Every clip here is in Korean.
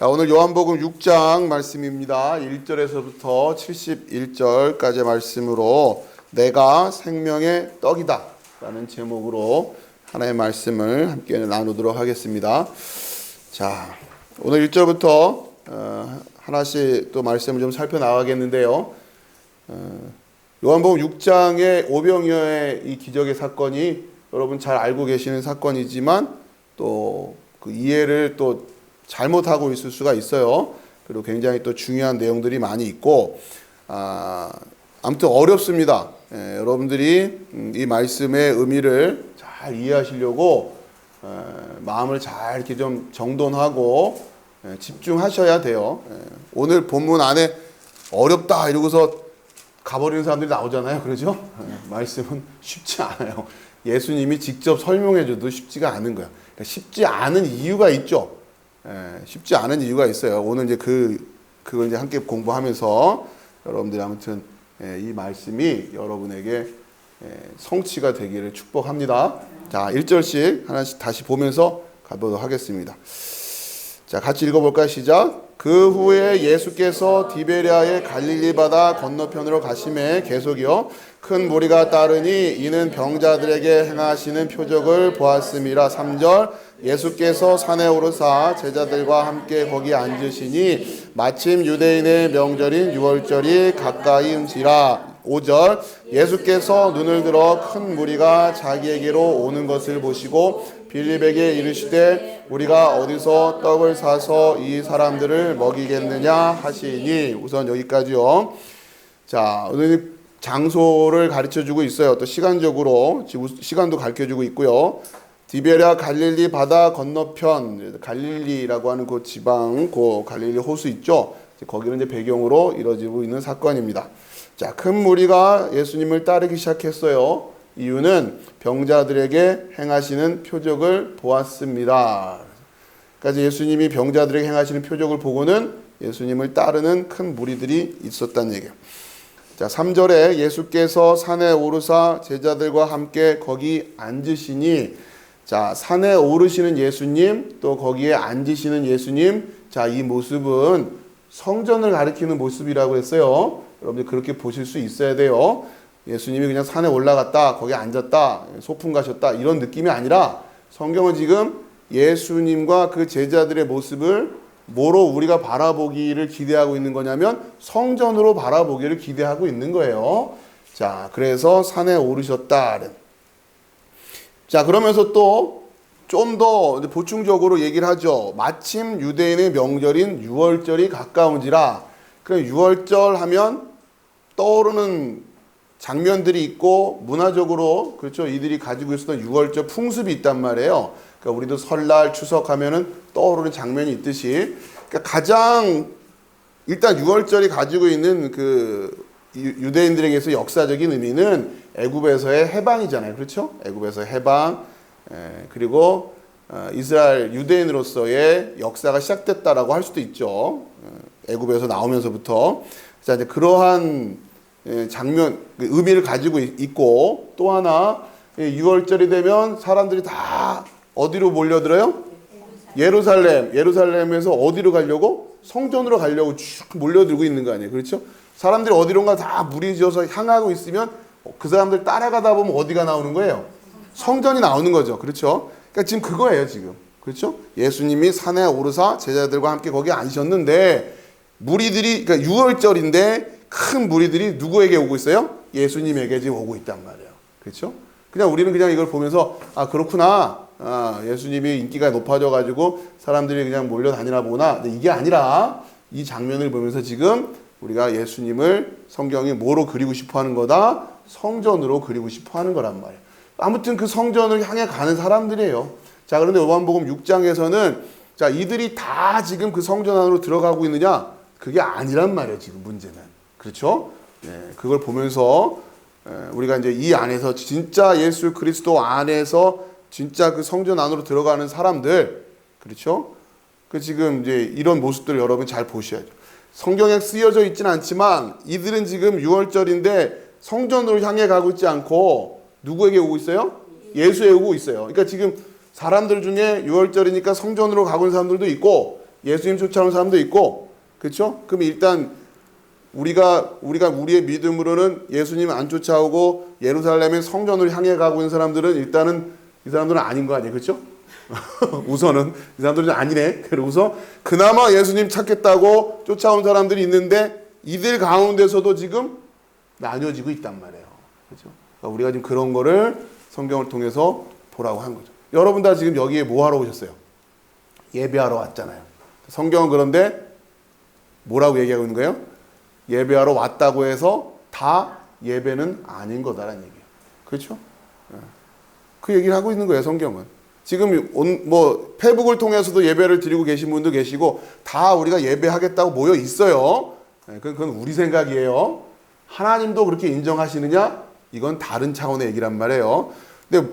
오늘 요한복음 6장 말씀입니다. 1절에서부터 71절까지의 말씀으로 내가 생명의 떡이다 라는 제목으로 하나의 말씀을 함께 나누도록 하겠습니다. 자, 오늘 1절부터 하나씩 또 말씀을 좀 살펴나가겠는데요. 요한복음 6장의 오병이어의 이 기적의 사건이 여러분 잘 알고 계시는 사건이지만 또 그 이해를 또 잘못하고 있을 수가 있어요. 그리고 굉장히 또 중요한 내용들이 많이 있고, 아무튼 어렵습니다. 여러분들이 이 말씀의 의미를 잘 이해하시려고 마음을 잘 이렇게 좀 정돈하고 집중하셔야 돼요. 오늘 본문 안에 어렵다 이러고서 가버리는 사람들이 나오잖아요. 그러죠? 말씀은 쉽지 않아요. 예수님이 직접 설명해줘도 쉽지가 않은 거예요. 그러니까 쉽지 않은 이유가 있죠. 쉽지 않은 이유가 있어요. 오늘 이제 그걸 이제 함께 공부하면서 여러분들이 아무튼 이 말씀이 여러분에게 성취가 되기를 축복합니다. 자, 1절씩 하나씩 다시 보면서 가보도록 하겠습니다. 자, 같이 읽어볼까요? 시작. 그 후에 예수께서 디베랴의 갈릴리 바다 건너편으로 가심에 계속이요 큰 무리가 따르니 이는 병자들에게 행하시는 표적을 보았음이라. 3절. 예수께서 산에 오르사 제자들과 함께 거기 앉으시니 마침 유대인의 명절인 유월절이 가까이 음지라. 5절. 예수께서 눈을 들어 큰 무리가 자기에게로 오는 것을 보시고 빌립에게 이르시되 우리가 어디서 떡을 사서 이 사람들을 먹이겠느냐 하시니. 우선 여기까지요. 자, 오늘 장소를 가르쳐주고 있어요. 또 시간적으로 시간도 가르쳐주고 있고요. 디베랴 갈릴리 바다 건너편, 갈릴리라고 하는 그 지방, 그 갈릴리 호수 있죠. 거기는 이제 배경으로 이루어지고 있는 사건입니다. 자, 큰 무리가 예수님을 따르기 시작했어요. 이유는 병자들에게 행하시는 표적을 보았습니다. 그러니까 예수님이 병자들에게 행하시는 표적을 보고는 예수님을 따르는 큰 무리들이 있었다는 얘기예요. 자, 3절에 예수께서 산에 오르사 제자들과 함께 거기 앉으시니. 자, 산에 오르시는 예수님, 또 거기에 앉으시는 예수님. 자, 이 모습은 성전을 가리키는 모습이라고 했어요. 여러분들 그렇게 보실 수 있어야 돼요. 예수님이 그냥 산에 올라갔다, 거기 앉았다, 소풍 가셨다 이런 느낌이 아니라 성경은 지금 예수님과 그 제자들의 모습을 뭐로 우리가 바라보기를 기대하고 있는 거냐면 성전으로 바라보기를 기대하고 있는 거예요. 자, 그래서 산에 오르셨다. 자, 그러면서 또 좀 더 보충적으로 얘기를 하죠. 마침 유대인의 명절인 유월절이 가까운지라. 그럼 유월절 하면 떠오르는 장면들이 있고 문화적으로 그렇죠. 이들이 가지고 있었던 유월절 풍습이 있단 말이에요. 그러니까 우리도 설날 추석하면은 떠오르는 장면이 있듯이, 그러니까 가장 일단 유월절이 가지고 있는 그 유대인들에게서 역사적인 의미는 애굽에서의 해방이잖아요. 그렇죠? 애굽에서의 해방, 그리고 이스라엘 유대인으로서의 역사가 시작됐다라고 할 수도 있죠. 애굽에서 나오면서부터. 자, 이제 그러한 장면, 의미를 가지고 있고, 또 하나 6월절이 되면 사람들이 다 어디로 몰려들어요? 예루살렘에서 어디로 가려고? 성전으로 가려고 쭉 몰려들고 있는 거 아니에요. 그렇죠? 사람들이 어디론가 다 무리지어서 향하고 있으면 그 사람들 따라가다 보면 어디가 나오는 거예요? 성전이 나오는 거죠. 그렇죠? 그러니까 지금 그거예요, 지금. 그렇죠? 예수님이 산에 오르사 제자들과 함께 거기 앉으셨는데 무리들이, 그러니까 6월절인데 큰 무리들이 누구에게 오고 있어요? 예수님에게 지금 오고 있단 말이에요. 그렇죠? 그냥 우리는 그냥 이걸 보면서 아, 그렇구나. 예수님이 인기가 높아져가지고 사람들이 그냥 몰려다니나 보구나. 근데 이게 아니라 이 장면을 보면서 지금 우리가 예수님을 성경이 뭐로 그리고 싶어 하는 거다? 성전으로 그리고 싶어 하는 거란 말이에요. 아무튼 그 성전을 향해 가는 사람들이에요. 자, 그런데 요한복음 6장에서는 자, 이들이 다 지금 그 성전 안으로 들어가고 있느냐? 그게 아니란 말이에요, 지금 문제는. 그렇죠? 그걸 보면서 우리가 이제 이 안에서 진짜 예수 그리스도 안에서 진짜 그 성전 안으로 들어가는 사람들, 그렇죠? 그 지금 이제 이런 모습들을 여러분 잘 보셔야죠. 성경에 쓰여져 있지는 않지만 이들은 지금 6월절인데 성전으로 향해 가고 있지 않고 누구에게 오고 있어요? 예수에 오고 있어요. 그러니까 지금 사람들 중에 6월절이니까 성전으로 가고 있는 사람들도 있고 예수님 쫓아오는 사람도 있고, 그렇죠? 그럼 일단 우리의 믿음으로는 예수님 안 쫓아오고 예루살렘의 성전을 향해 가고 있는 사람들은 일단은 이 사람들은 아닌 거 아니에요, 그렇죠? 우선은 이 사람들은 아니네. 그러고서 그나마 예수님 찾겠다고 쫓아온 사람들이 있는데 이들 가운데서도 지금 나뉘어지고 있단 말이에요, 그렇죠? 그러니까 우리가 지금 그런 거를 성경을 통해서 보라고 한 거죠. 여러분 다 지금 여기에 뭐 하러 오셨어요? 예배하러 왔잖아요. 성경은 그런데 뭐라고 얘기하고 있는 거예요? 예배하러 왔다고 해서 다 예배는 아닌 거다라는 얘기예요. 그렇죠? 그 얘기를 하고 있는 거예요, 성경은. 지금 페북을 통해서도 예배를 드리고 계신 분도 계시고 다 우리가 예배하겠다고 모여 있어요. 그건 우리 생각이에요. 하나님도 그렇게 인정하시느냐? 이건 다른 차원의 얘기란 말이에요. 근데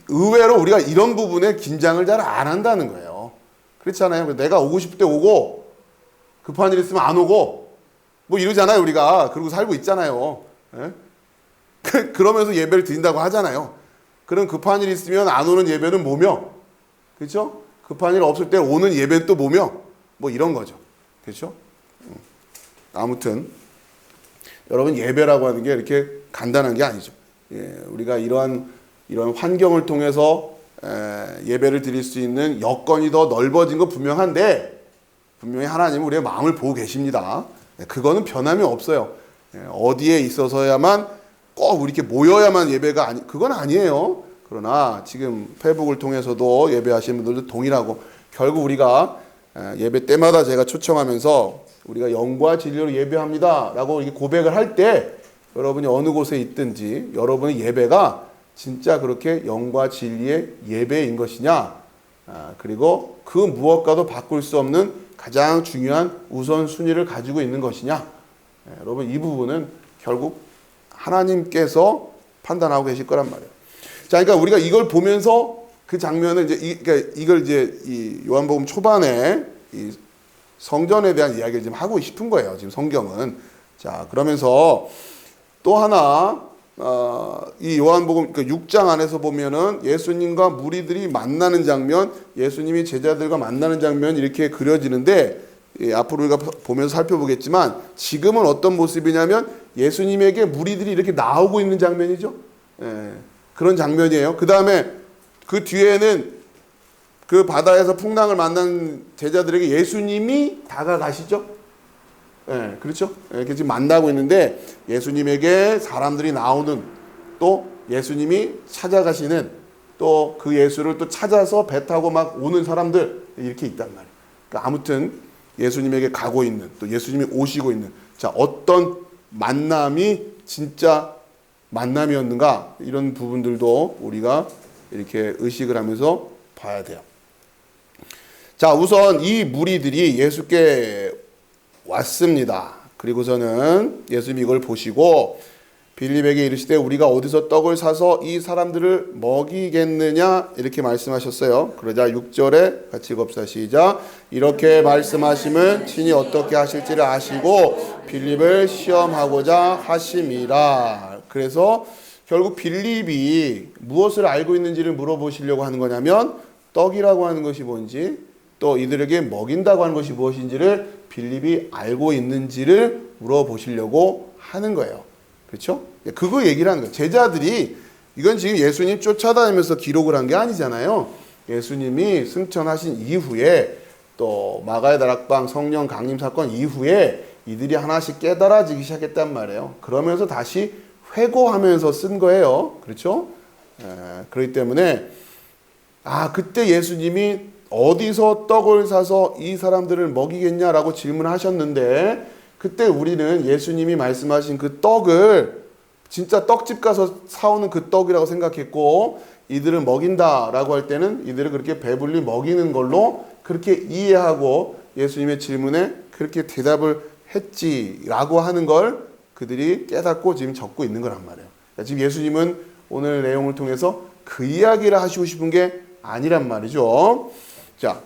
의외로 우리가 이런 부분에 긴장을 잘 안 한다는 거예요. 그렇잖아요. 내가 오고 싶을 때 오고 급한 일 있으면 안 오고 뭐 이러잖아요, 우리가. 그러고 살고 있잖아요. 그러면서 예배를 드린다고 하잖아요. 그럼 급한 일 있으면 안 오는 예배는 뭐며? 그렇죠? 급한 일 없을 때 오는 예배는 또 뭐며? 뭐 이런 거죠. 그렇죠? 아무튼 여러분, 예배라고 하는 게 이렇게 간단한 게 아니죠. 우리가 이런 환경을 통해서 예배를 드릴 수 있는 여건이 더 넓어진 건 분명한데 분명히 하나님은 우리의 마음을 보고 계십니다. 그거는 변함이 없어요. 어디에 있어서야만 꼭 이렇게 모여야만 예배가 그건 아니에요. 그러나 지금 페북을 통해서도 예배하시는 분들도 동일하고, 결국 우리가 예배 때마다 제가 초청하면서 우리가 영과 진리로 예배합니다 라고 이렇게 고백을 할 때 여러분이 어느 곳에 있든지 여러분의 예배가 진짜 그렇게 영과 진리의 예배인 것이냐, 그리고 그 무엇과도 바꿀 수 없는 가장 중요한 우선순위를 가지고 있는 것이냐, 여러분 이 부분은 결국 하나님께서 판단하고 계실 거란 말이에요. 자, 그러니까 우리가 이걸 보면서 그 장면을 이걸 이 요한복음 초반에 이 성전에 대한 이야기를 지금 하고 싶은 거예요, 지금 성경은. 자, 그러면서 또 하나, 이 요한복음 6장 안에서 보면은 예수님과 무리들이 만나는 장면, 예수님이 제자들과 만나는 장면이 이렇게 그려지는데, 앞으로 우리가 보면서 살펴보겠지만 지금은 어떤 모습이냐면 예수님에게 무리들이 이렇게 나오고 있는 장면이죠. 그런 장면이에요. 그 다음에 그 뒤에는 그 바다에서 풍랑을 만난 제자들에게 예수님이 다가가시죠. 그렇죠. 이렇게 지금 만나고 있는데 예수님에게 사람들이 나오는, 또 예수님이 찾아가시는, 또 그 예수를 또 찾아서 배 타고 막 오는 사람들, 이렇게 있단 말이에요. 그러니까 아무튼 예수님에게 가고 있는, 또 예수님이 오시고 있는, 자, 어떤 만남이 진짜 만남이었는가, 이런 부분들도 우리가 이렇게 의식을 하면서 봐야 돼요. 자, 우선 이 무리들이 예수께 왔습니다. 그리고서는 예수님이 이걸 보시고 빌립에게 이르시되 우리가 어디서 떡을 사서 이 사람들을 먹이겠느냐, 이렇게 말씀하셨어요. 그러자 6절에 같이 읽읍시다. 시작. 이렇게 말씀하심은 친히 어떻게 하실지를 아시고 빌립을 시험하고자 하심이라. 그래서 결국 빌립이 무엇을 알고 있는지를 물어보시려고 하는 거냐면, 떡이라고 하는 것이 뭔지, 또 이들에게 먹인다고 하는 것이 무엇인지를 빌립이 알고 있는지를 물어보시려고 하는 거예요. 그렇죠? 그거 얘기를 하는 거예요. 제자들이, 이건 지금 예수님 쫓아다니면서 기록을 한 게 아니잖아요. 예수님이 승천하신 이후에, 또 마가의 다락방 성령 강림 사건 이후에 이들이 하나씩 깨달아지기 시작했단 말이에요. 그러면서 다시 회고하면서 쓴 거예요. 그렇죠? 그렇기 때문에 그때 예수님이 어디서 떡을 사서 이 사람들을 먹이겠냐라고 질문하셨는데, 그때 우리는 예수님이 말씀하신 그 떡을 진짜 떡집 가서 사오는 그 떡이라고 생각했고, 이들을 먹인다라고 할 때는 이들을 그렇게 배불리 먹이는 걸로 그렇게 이해하고 예수님의 질문에 그렇게 대답을 했지라고 하는 걸 그들이 깨닫고 지금 적고 있는 거란 말이에요. 지금 예수님은 오늘 내용을 통해서 그 이야기를 하시고 싶은 게 아니란 말이죠. 자,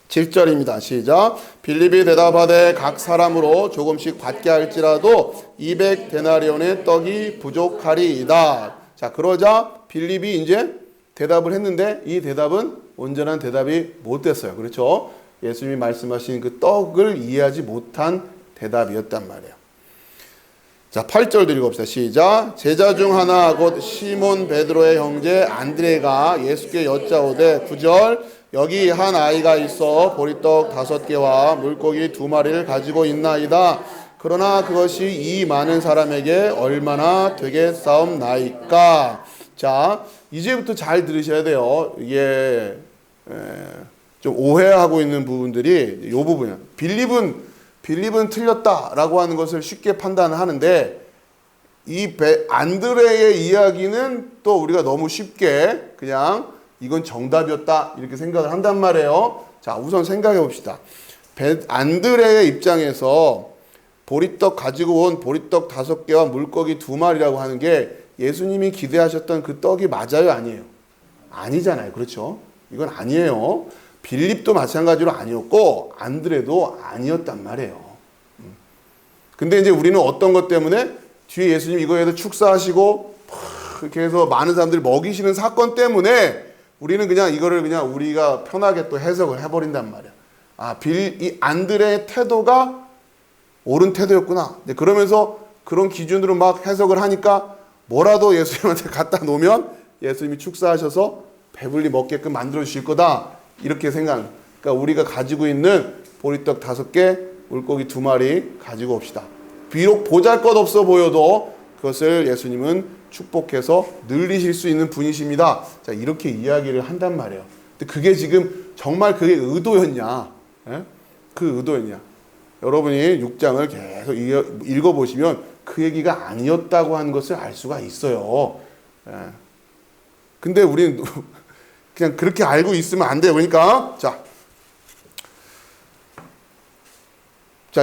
7절입니다. 시작. 빌립이 대답하되 각 사람으로 조금씩 받게 할지라도 200데나리온의 떡이 부족하리이다. 자, 그러자 빌립이 이제 대답을 했는데 이 대답은 온전한 대답이 못 됐어요. 그렇죠? 예수님이 말씀하신 그 떡을 이해하지 못한 대답이었단 말이에요. 자, 8절 읽어봅시다. 시작. 제자 중 하나 곧 시몬 베드로의 형제 안드레가 예수께 여짜오되 9절 여기 한 아이가 있어 보리떡 5개와 물고기 2마리를 가지고 있나이다. 그러나 그것이 이 많은 사람에게 얼마나 되겠사옵나이까. 자, 이제부터 잘 들으셔야 돼요. 이게 좀 오해하고 있는 부분들이 이 부분이야. 빌립은 틀렸다라고 하는 것을 쉽게 판단하는데 이 안드레의 이야기는 또 우리가 너무 쉽게 그냥 이건 정답이었다 이렇게 생각을 한단 말이에요. 자, 우선 생각해 봅시다. 안드레의 입장에서 보리떡 가지고 온 보리떡 5개와 물고기 2마리라고 하는 게 예수님이 기대하셨던 그 떡이 맞아요, 아니에요? 아니잖아요. 그렇죠? 이건 아니에요. 빌립도 마찬가지로 아니었고 안드레도 아니었단 말이에요. 근데 이제 우리는 어떤 것 때문에 뒤에 예수님 이거에도 축사하시고 이렇게 해서 많은 사람들을 먹이시는 사건 때문에 우리는 그냥 이거를 그냥 우리가 편하게 또 해석을 해버린단 말이야. 이 안드레의 태도가 옳은 태도였구나. 그러면서 그런 기준으로 막 해석을 하니까 뭐라도 예수님한테 갖다 놓으면 예수님이 축사하셔서 배불리 먹게끔 만들어 주실 거다. 이렇게 생각. 그러니까 우리가 가지고 있는 보리떡 5개, 물고기 2마리 가지고 옵시다. 비록 보잘것없어 보여도 그것을 예수님은 축복해서 늘리실 수 있는 분이십니다. 자, 이렇게 이야기를 한단 말이에요. 근데 그게 지금 정말 그게 의도였냐? 예? 그 의도였냐? 여러분이 6장을 계속 읽어보시면 그 얘기가 아니었다고 하는 것을 알 수가 있어요. 예. 근데 우리는 그냥 그렇게 알고 있으면 안 돼요. 그러니까 자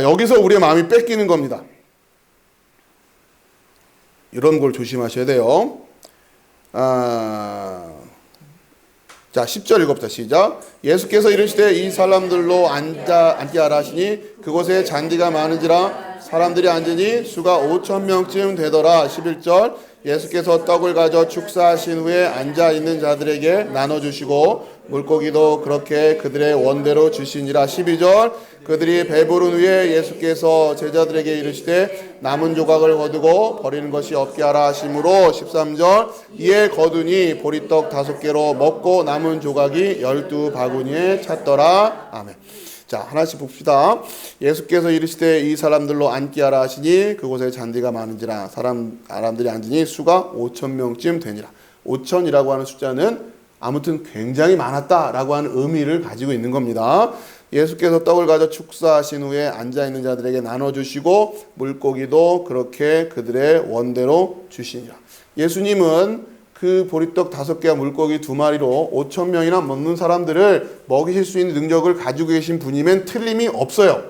여기서 우리의 마음이 뺏기는 겁니다. 이런 걸 조심하셔야 돼요. 자, 10절 읽어봅시다. 시작. 예수께서 이르시되 이 사람들로 앉게 하라 하시니 그곳에 잔디가 많은지라 사람들이 앉으니 수가 5,000명쯤 되더라. 11절 예수께서 떡을 가져 축사하신 후에 앉아있는 자들에게 나눠주시고 물고기도 그렇게 그들의 원대로 주시니라. 12절 그들이 배부른 후에 예수께서 제자들에게 이르시되 남은 조각을 거두고 버리는 것이 없게 하라 하심으로 13절 이에 거두니 보리떡 5개로 먹고 남은 조각이 12바구니에 찼더라. 아멘. 자, 하나씩 봅시다. 예수께서 이르시되 이 사람들로 앉게 하라 하시니 그곳에 잔디가 많은지라 사람들이 앉으니 수가 5,000명쯤 되니라. 5,000이라고 하는 숫자는 아무튼 굉장히 많았다라고 하는 의미를 가지고 있는 겁니다. 예수께서 떡을 가져 축사하신 후에 앉아있는 자들에게 나눠주시고 물고기도 그렇게 그들의 원대로 주시니라. 예수님은 그 보리떡 5개와 물고기 2마리로 5,000명이나 먹는 사람들을 먹이실 수 있는 능력을 가지고 계신 분이면 틀림이 없어요.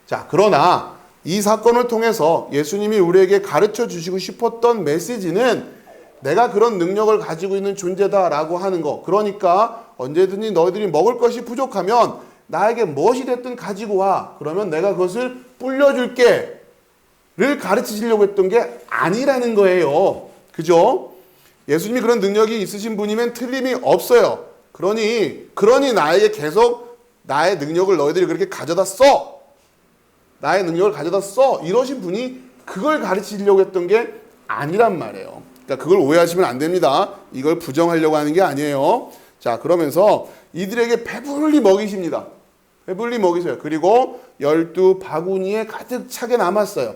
자, 그러나 이 사건을 통해서 예수님이 우리에게 가르쳐 주시고 싶었던 메시지는 내가 그런 능력을 가지고 있는 존재다라고 하는 거. 그러니까 언제든지 너희들이 먹을 것이 부족하면 나에게 무엇이 됐든 가지고 와. 그러면 내가 그것을 불려줄게. 를 가르치시려고 했던 게 아니라는 거예요. 그죠? 예수님이 그런 능력이 있으신 분이면 틀림이 없어요. 그러니 나에게 계속 나의 능력을 너희들이 그렇게 가져다 써. 나의 능력을 가져다 써. 이러신 분이 그걸 가르치려고 했던 게 아니란 말이에요. 그러니까 그걸 오해하시면 안 됩니다. 이걸 부정하려고 하는 게 아니에요. 자, 그러면서 이들에게 배불리 먹이십니다. 배불리 먹이세요. 그리고 12바구니에 가득 차게 남았어요.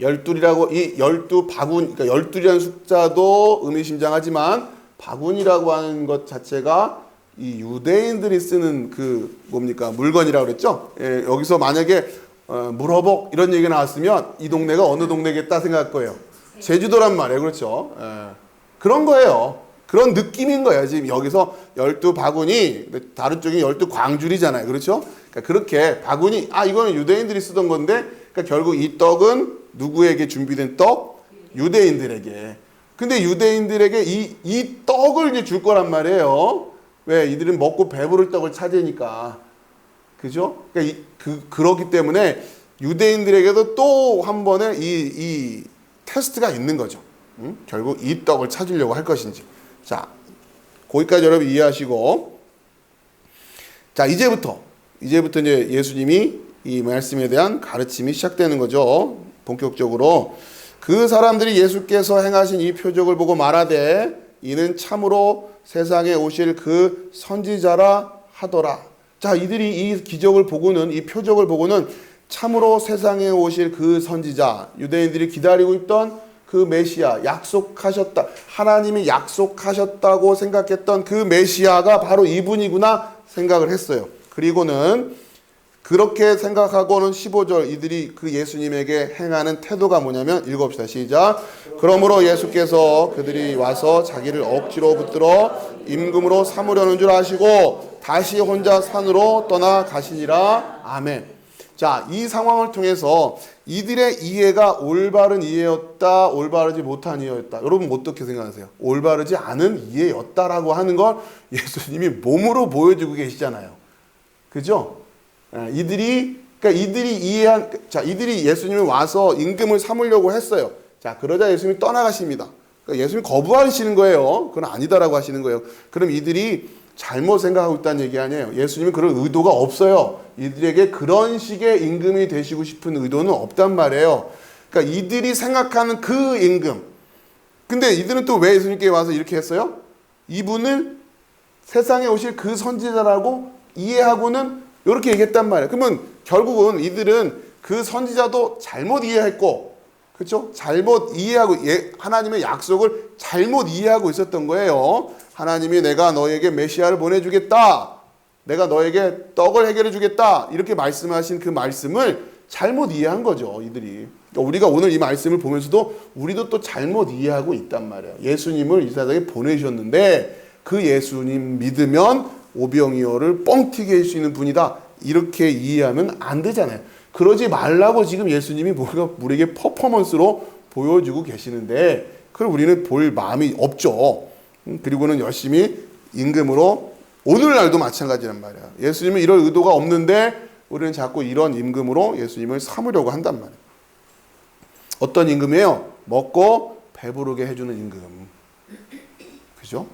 12이라고 이 12바구니, 그러니까 12이라는 숫자도 의미심장하지만 바구니라고 하는 것 자체가 이 유대인들이 쓰는 그 뭡니까 물건이라고 그랬죠. 예, 여기서 만약에 물어복 이런 얘기가 나왔으면 이 동네가 어느 동네겠다 생각할 거예요. 제주도란 말이에요. 그렇죠. 예, 그런 거예요. 그런 느낌인 거예요. 지금 여기서 12바구니, 다른 쪽이 12광줄이잖아요. 그렇죠? 그러니까 그렇게 바구니, 이거는 유대인들이 쓰던 건데, 그러니까 결국 이 떡은 누구에게 준비된 떡? 유대인들에게. 근데 유대인들에게 이 떡을 이제 줄 거란 말이에요. 왜? 이들은 먹고 배부를 떡을 찾으니까. 그죠? 그러니까 그렇기 때문에 유대인들에게도 또 한 번의 이 테스트가 있는 거죠. 응? 결국 이 떡을 찾으려고 할 것인지. 자, 거기까지 여러분 이해하시고. 자, 이제부터 이제 예수님이 이 말씀에 대한 가르침이 시작되는 거죠. 본격적으로. 그 사람들이 예수께서 행하신 이 표적을 보고 말하되 이는 참으로 세상에 오실 그 선지자라 하더라. 자, 이들이 이 기적을 보고는, 이 표적을 보고는 참으로 세상에 오실 그 선지자, 유대인들이 기다리고 있던 그 메시아, 약속하셨다, 하나님이 약속하셨다고 생각했던 그 메시아가 바로 이분이구나 생각을 했어요. 그리고는 그렇게 생각하고는 15절 이들이 그 예수님에게 행하는 태도가 뭐냐면, 읽어봅시다. 시작. 그러므로 예수께서 그들이 와서 자기를 억지로 붙들어 임금으로 삼으려는 줄 아시고 다시 혼자 산으로 떠나가시니라. 아멘. 자, 이 상황을 통해서 이들의 이해가 올바른 이해였다, 올바르지 못한 이해였다. 여러분 어떻게 생각하세요? 올바르지 않은 이해였다라고 하는 걸 예수님이 몸으로 보여주고 계시잖아요. 그죠? 이들이 예수님이 와서 임금을 삼으려고 했어요. 자, 그러자 예수님이 떠나가십니다. 그러니까 예수님이 거부하시는 거예요. 그건 아니다라고 하시는 거예요. 그럼 이들이 잘못 생각하고 있다는 얘기 아니에요. 예수님은 그런 의도가 없어요. 이들에게 그런 식의 임금이 되시고 싶은 의도는 없단 말이에요. 그러니까 이들이 생각하는 그 임금. 근데 이들은 또 왜 예수님께 와서 이렇게 했어요? 이분을 세상에 오실 그 선지자라고 이해하고는 이렇게 얘기했단 말이에요. 그러면 결국은 이들은 그 선지자도 잘못 이해했고, 그렇죠? 잘못 이해하고 하나님의 약속을 잘못 이해하고 있었던 거예요. 하나님이 내가 너에게 메시아를 보내주겠다, 내가 너에게 떡을 해결해 주겠다, 이렇게 말씀하신 그 말씀을 잘못 이해한 거죠, 이들이. 그러니까 우리가 오늘 이 말씀을 보면서도 우리도 또 잘못 이해하고 있단 말이에요. 예수님을 이 세상에 보내주셨는데 그 예수님 믿으면 오병이어를 뻥튀기 할 수 있는 분이다, 이렇게 이해하면 안 되잖아요. 그러지 말라고 지금 예수님이 우리에게 퍼포먼스로 보여주고 계시는데 그걸 우리는 볼 마음이 없죠. 그리고는 열심히 임금으로, 오늘날도 마찬가지란 말이야. 예수님은 이럴 의도가 없는데 우리는 자꾸 이런 임금으로 예수님을 삼으려고 한단 말이에요. 어떤 임금이에요? 먹고 배부르게 해주는 임금. 그죠?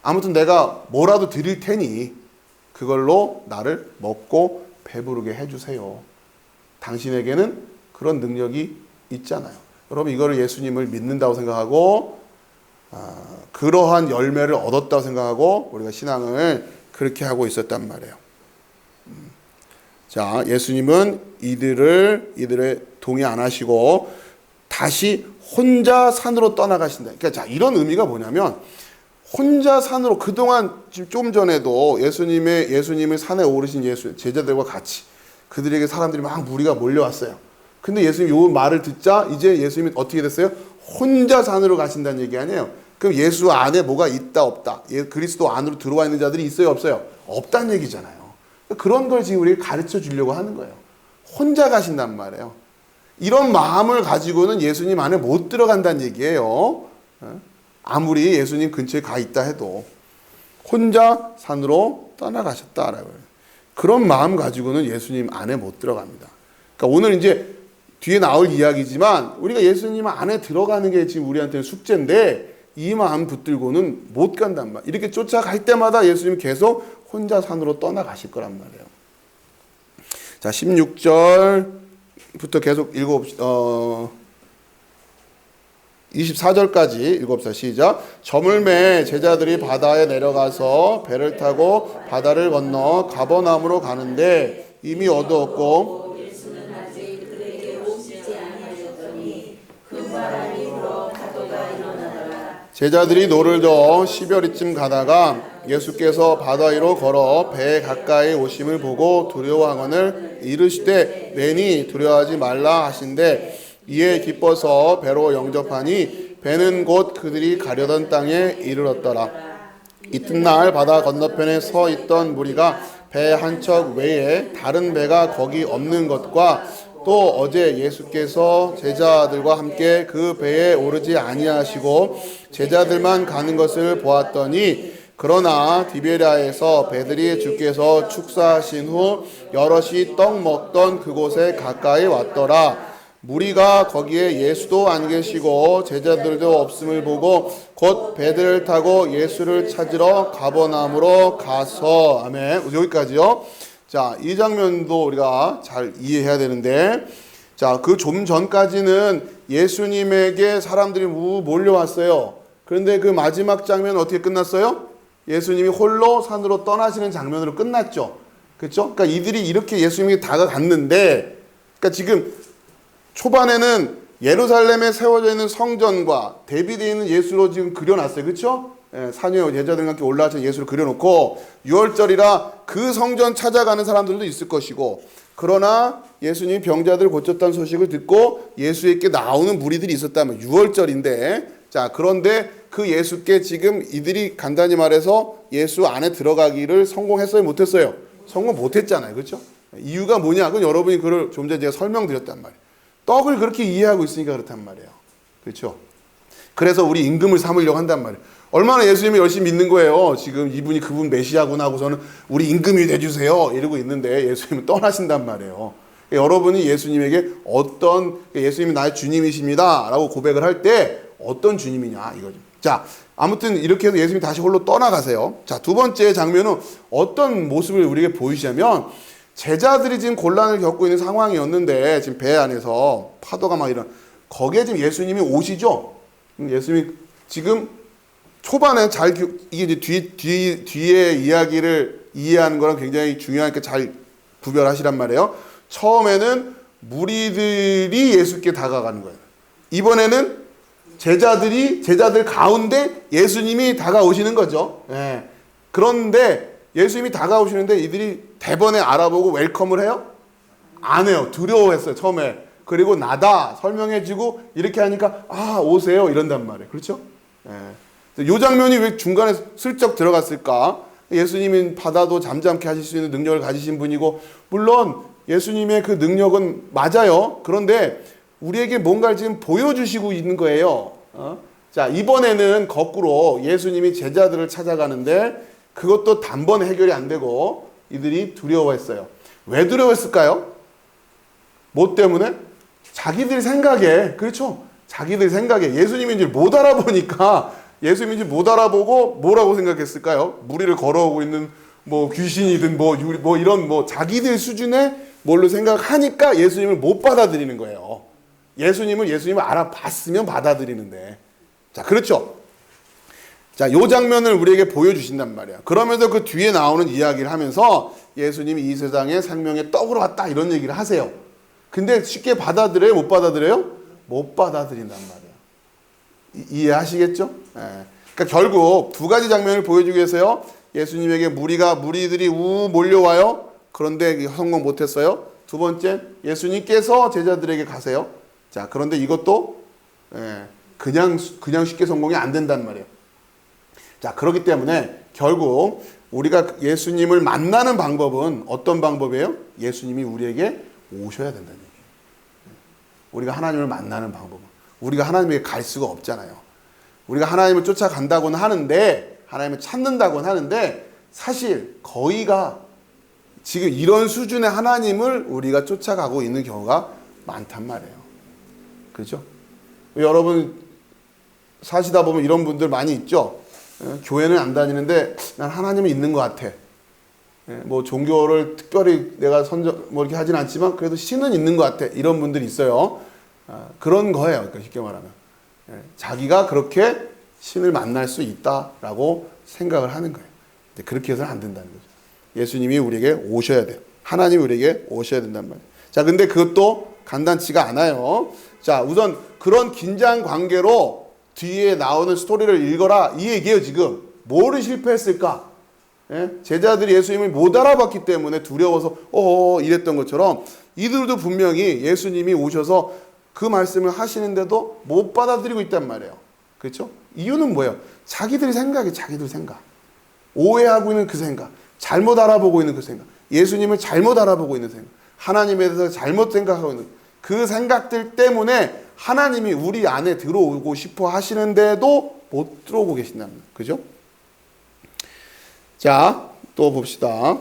아무튼 내가 뭐라도 드릴 테니 그걸로 나를 먹고 배부르게 해주세요. 당신에게는 그런 능력이 있잖아요. 여러분, 이거를 예수님을 믿는다고 생각하고 그러한 열매를 얻었다고 생각하고 우리가 신앙을 그렇게 하고 있었단 말이에요. 자, 예수님은 이들의 동의 안 하시고 다시 혼자 산으로 떠나가신다. 그러니까 자, 이런 의미가 뭐냐면, 혼자 산으로, 그동안 좀 전에도 예수님을 산에 오르신 제자들과 같이 그들에게 사람들이 막 무리가 몰려왔어요. 근데 예수님이 이 말을 듣자 이제 예수님이 어떻게 됐어요? 혼자 산으로 가신다는 얘기 아니에요. 그럼 예수 안에 뭐가 있다 없다, 그리스도 안으로 들어와 있는 자들이 있어요 없어요? 없다는 얘기잖아요. 그런 걸 지금 우리가 가르쳐 주려고 하는 거예요. 혼자 가신단 말이에요. 이런 마음을 가지고는 예수님 안에 못 들어간다는 얘기예요. 아무리 예수님 근처에 가 있다 해도 혼자 산으로 떠나가셨다라고요. 그런 마음 가지고는 예수님 안에 못 들어갑니다. 그러니까 오늘 이제 뒤에 나올 이야기지만 우리가 예수님 안에 들어가는 게 지금 우리한테는 숙제인데 이 마음 붙들고는 못 간단 말이에요. 이렇게 쫓아갈 때마다 예수님 계속 혼자 산으로 떠나가실 거란 말이에요. 자, 16절부터 계속 읽어봅시다. 24절까지 읽어봅시다. 시작. 저물매 제자들이 바다에 내려가서 배를 타고 바다를 건너 가버나움으로 가는데 이미 어두웠고 제자들이 노를 저어 10여리쯤 가다가 예수께서 바다 위로 걸어 배에 가까이 오심을 보고 두려워하거늘 이르시되 내니 두려워하지 말라 하신대 이에 기뻐서 배로 영접하니 배는 곧 그들이 가려던 땅에 이르렀더라. 이튿날 바다 건너편에 서 있던 무리가 배 한 척 외에 다른 배가 거기 없는 것과 또 어제 예수께서 제자들과 함께 그 배에 오르지 아니하시고 제자들만 가는 것을 보았더니 그러나 디베랴에서 배들이 주께서 축사하신 후 여럿이 떡 먹던 그곳에 가까이 왔더라. 무리가 거기에 예수도 안 계시고 제자들도 없음을 보고 곧 배들을 타고 예수를 찾으러 가버나움으로 가서. 아멘. 여기까지요. 자, 이 장면도 우리가 잘 이해해야 되는데, 자, 그 좀 전까지는 예수님에게 사람들이 몰려왔어요. 그런데 그 마지막 장면 어떻게 끝났어요? 예수님이 홀로 산으로 떠나시는 장면으로 끝났죠. 그렇죠? 그러니까 이들이 이렇게 예수님에게 다가갔는데, 그러니까 지금 초반에는 예루살렘에 세워져 있는 성전과 대비되어 있는 예수로 지금 그려놨어요. 그렇죠? 산위에 제자들과 함께 올라가신 예수를 그려놓고 6월절이라 그 성전 찾아가는 사람들도 있을 것이고, 그러나 예수님이 병자들을 고쳤다는 소식을 듣고 예수에게 나오는 무리들이 있었다면 6월절인데, 자, 그런데 그 예수께 지금 이들이 간단히 말해서 예수 안에 들어가기를 성공했어요? 못했어요? 성공 못했잖아요. 그렇죠? 이유가 뭐냐? 그건 여러분이 그걸 좀 전에 제가 설명드렸단 말이에요. 떡을 그렇게 이해하고 있으니까 그렇단 말이에요. 그렇죠? 그래서 우리 임금을 삼으려고 한단 말이에요. 얼마나 예수님이 열심히 믿는 거예요. 지금 이분이 그분 메시아구나 하고서는 우리 임금이 돼주세요 이러고 있는데 예수님은 떠나신단 말이에요. 여러분이 예수님에게 예수님이 나의 주님이십니다 라고 고백을 할 때 어떤 주님이냐 이거죠. 자, 아무튼 이렇게 해서 예수님이 다시 홀로 떠나가세요. 자, 두 번째 장면은 어떤 모습을 우리에게 보이시냐면, 제자들이 지금 곤란을 겪고 있는 상황이었는데, 지금 배 안에서 파도가 막 거기에 지금 예수님이 오시죠. 예수님이 지금 초반에 이게 이제 뒤에 이야기를 이해하는 거랑 굉장히 중요하니까 잘 구별하시란 말이에요. 처음에는 무리들이 예수께 다가가는 거예요. 이번에는 제자들 가운데 예수님이 다가오시는 거죠. 예. 그런데 예수님이 다가오시는데 이들이 대번에 알아보고 웰컴을 해요? 안 해요. 두려워했어요, 처음에. 그리고 나다 설명해주고 이렇게 하니까 오세요 이런단 말이에요. 그렇죠? 예. 이 장면이 왜 중간에 슬쩍 들어갔을까? 예수님은 바다도 잠잠케 하실 수 있는 능력을 가지신 분이고, 물론 예수님의 그 능력은 맞아요. 그런데 우리에게 뭔가를 지금 보여주시고 있는 거예요. 자, 이번에는 거꾸로 예수님이 제자들을 찾아가는데 그것도 단번에 해결이 안 되고 이들이 두려워했어요. 왜 두려워했을까요? 뭐 때문에? 자기들 생각에, 그렇죠? 자기들 생각에 예수님인지 못 알아보니까, 예수님인지 못 알아보고 뭐라고 생각했을까요? 무리를 걸어오고 있는 뭐 귀신이든 뭐 이런 자기들 수준의 뭘로 생각하니까 예수님을 못 받아들이는 거예요. 예수님을 알아봤으면 받아들이는데. 자, 그렇죠? 자, 요 장면을 우리에게 보여주신단 말이야. 그러면서 그 뒤에 나오는 이야기를 하면서 예수님이 이 세상에 생명의 떡으로 왔다 이런 얘기를 하세요. 근데 쉽게 받아들여요? 못 받아들여요? 못 받아들인단 말이야. 이해하시겠죠? 예. 그러니까 결국 두 가지 장면을 보여주기 위해서요. 예수님에게 무리들이 몰려와요. 그런데 성공 못했어요. 두 번째, 예수님께서 제자들에게 가세요. 자, 그런데 이것도 그냥 쉽게 성공이 안 된단 말이에요. 자, 그렇기 때문에 결국 우리가 예수님을 만나는 방법은 어떤 방법이에요? 예수님이 우리에게 오셔야 된다는 얘기예요. 우리가 하나님을 만나는 방법은, 우리가 하나님에게 갈 수가 없잖아요. 우리가 하나님을 쫓아간다고는 하는데, 하나님을 찾는다고는 하는데, 사실 거의가 지금 이런 수준의 하나님을 우리가 쫓아가고 있는 경우가 많단 말이에요. 그렇죠? 여러분 사시다 보면 이런 분들 많이 있죠. 교회는 안 다니는데 난 하나님이 있는 것 같아. 뭐 종교를 특별히 내가 이렇게 하진 않지만 그래도 신은 있는 것 같아. 이런 분들이 있어요. 그런 거예요. 그러니까 쉽게 말하면 자기가 그렇게 신을 만날 수 있다라고 생각을 하는 거예요. 근데 그렇게 해서는 안 된다는 거죠. 예수님이 우리에게 오셔야 돼요. 하나님이 우리에게 오셔야 된단 말이에요. 자, 근데 그것도 간단치가 않아요. 자, 우선 그런 긴장 관계로 뒤에 나오는 스토리를 읽어라 이 얘기예요. 지금 뭐를 실패했을까? 제자들이 예수님을 못 알아봤기 때문에 두려워서 이랬던 것처럼 이들도 분명히 예수님이 오셔서 그 말씀을 하시는데도 못 받아들이고 있단 말이에요. 그렇죠? 이유는 뭐예요? 자기들 생각. 오해하고 있는 그 생각. 잘못 알아보고 있는 그 생각. 예수님을 잘못 알아보고 있는 생각. 하나님에 대해서 잘못 생각하고 있는 그 생각들 때문에 하나님이 우리 안에 들어오고 싶어 하시는데도 못 들어오고 계신답니다. 그죠? 자, 또 봅시다.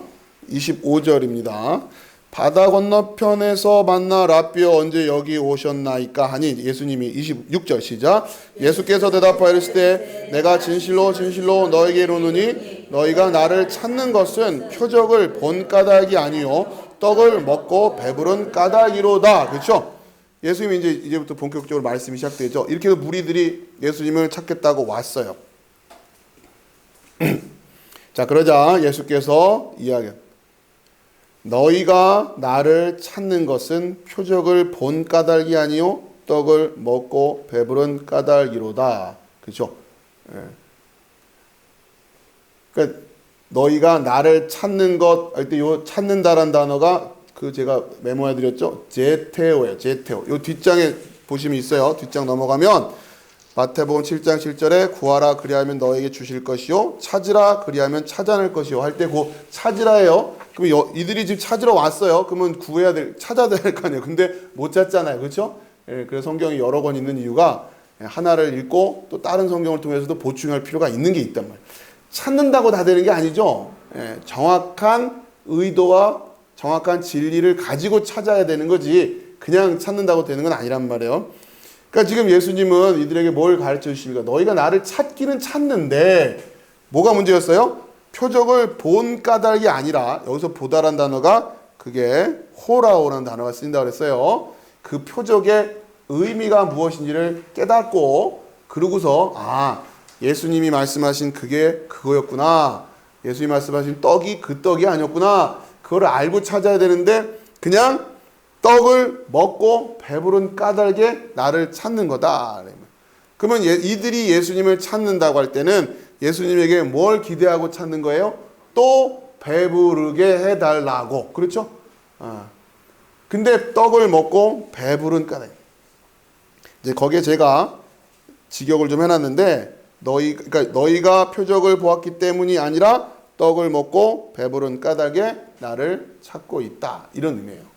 25절입니다. 바다 건너편에서 만나 랍비여 언제 여기 오셨나이까 하니 예수님이 26절 시작. 예수께서 대답하여 이르시되 내가 진실로 진실로 너에게 이르노니 너희가 나를 찾는 것은 표적을 본 까닭이 아니요 떡을 먹고 배부른 까닭이로다. 그렇죠? 예수님이 이제부터 본격적으로 말씀이 시작되죠. 이렇게 해서 무리들이 예수님을 찾겠다고 왔어요. 자, 그러자 예수께서 이야기합니다. 너희가 나를 찾는 것은 표적을 본 까닭이 아니요 떡을 먹고 배부른 까닭이로다. 그렇죠? 예. 그러니까 너희가 나를 찾는 것 할 때 요 찾는다란 단어가 그 제가 메모해 드렸죠. 제테오예요. 제테오. 요 뒷장에 보시면 있어요. 뒷장 넘어가면 마태복음 7장 7절에 구하라 그리하면 너에게 주실 것이요 찾으라 그리하면 찾아낼 것이요 할 때 그 찾으라예요. 그럼 이들이 지금 찾으러 왔어요. 그러면 찾아야 될 거 아니에요. 근데 못 찾잖아요. 그렇죠? 예, 그래서 성경이 여러 권 있는 이유가 하나를 읽고 또 다른 성경을 통해서도 보충할 필요가 있는 게 있단 말이에요. 찾는다고 다 되는 게 아니죠. 예, 정확한 의도와 정확한 진리를 가지고 찾아야 되는 거지 그냥 찾는다고 되는 건 아니란 말이에요. 그러니까 지금 예수님은 이들에게 뭘 가르쳐 주십니까? 너희가 나를 찾기는 찾는데 뭐가 문제였어요? 표적을 본 까닭이 아니라 여기서 보다란 단어가 그게 호라오라는 단어가 쓰인다고 그랬어요. 그 표적의 의미가 무엇인지를 깨닫고 그러고서 예수님이 말씀하신 그게 그거였구나. 예수님이 말씀하신 떡이 그 떡이 아니었구나. 그걸 알고 찾아야 되는데 그냥 떡을 먹고 배부른 까닭에 나를 찾는 거다. 그러면 이들이 예수님을 찾는다고 할 때는 예수님에게 뭘 기대하고 찾는 거예요? 또 배부르게 해달라고. 그렇죠? 근데 떡을 먹고 배부른 까닭. 이제 거기에 제가 직역을 좀 해놨는데 그러니까 너희가 표적을 보았기 때문이 아니라 떡을 먹고 배부른 까닭에 나를 찾고 있다. 이런 의미예요.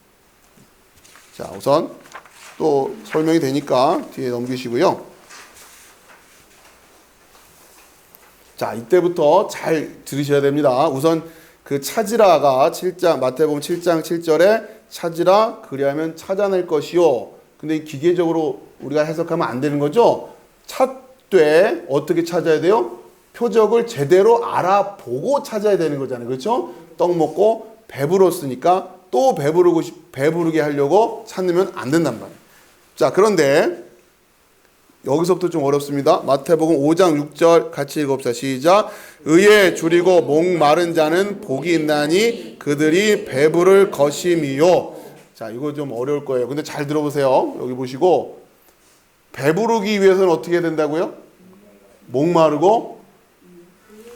자, 우선 또 설명이 되니까 뒤에 넘기시고요. 자, 이때부터 잘 들으셔야 됩니다. 우선 그 찾으라가 마태복음 7장 7절에 찾으라 그리하면 찾아낼 것이요. 근데 기계적으로 우리가 해석하면 안 되는 거죠. 찾되 어떻게 찾아야 돼요? 표적을 제대로 알아보고 찾아야 되는 거잖아요. 그렇죠? 떡 먹고 배불렀으니까 또 배부르게 하려고 찾으면 안 된단 말이에요. 자, 그런데 여기서부터 좀 어렵습니다. 마태복음 5장 6절 같이 읽읍시다. 시작. 의에 줄이고 목 마른 자는 복이 있나니 그들이 배부를 것임이요. 자, 이거 좀 어려울 거예요. 근데 잘 들어보세요. 여기 보시고 배부르기 위해서는 어떻게 해야 된다고요? 목 마르고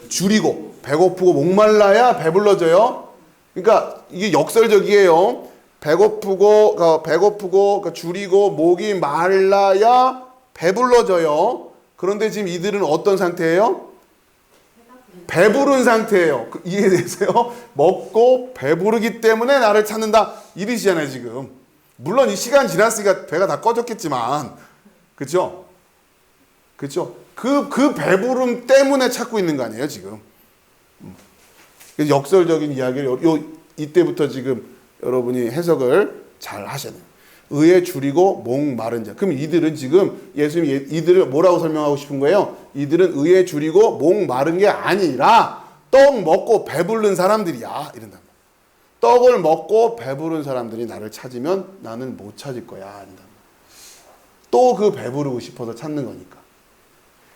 줄이고 배고프고 목말라야 배불러져요. 그러니까 이게 역설적이에요. 배고프고 줄이고 목이 말라야 배불러져요. 그런데 지금 이들은 어떤 상태예요? 배부른 상태예요. 이해되세요? 먹고 배부르기 때문에 나를 찾는다. 이러시잖아요, 지금. 물론 이 시간 지났으니까 배가 다 꺼졌겠지만, 그렇죠? 그렇죠? 그 배부름 때문에 찾고 있는 거 아니에요, 지금? 역설적인 이야기를 이때부터 지금 여러분이 해석을 잘 하셔야 돼요. 의에 줄이고 목 마른 자. 그럼 이들은 지금 예수님이 이들을 뭐라고 설명하고 싶은 거예요? 이들은 의에 줄이고 목 마른 게 아니라 떡 먹고 배부른 사람들이야. 이런단 말이야. 떡을 먹고 배부른 사람들이 나를 찾으면 나는 못 찾을 거야. 이런단 말이야. 또 그 배부르고 싶어서 찾는 거니까.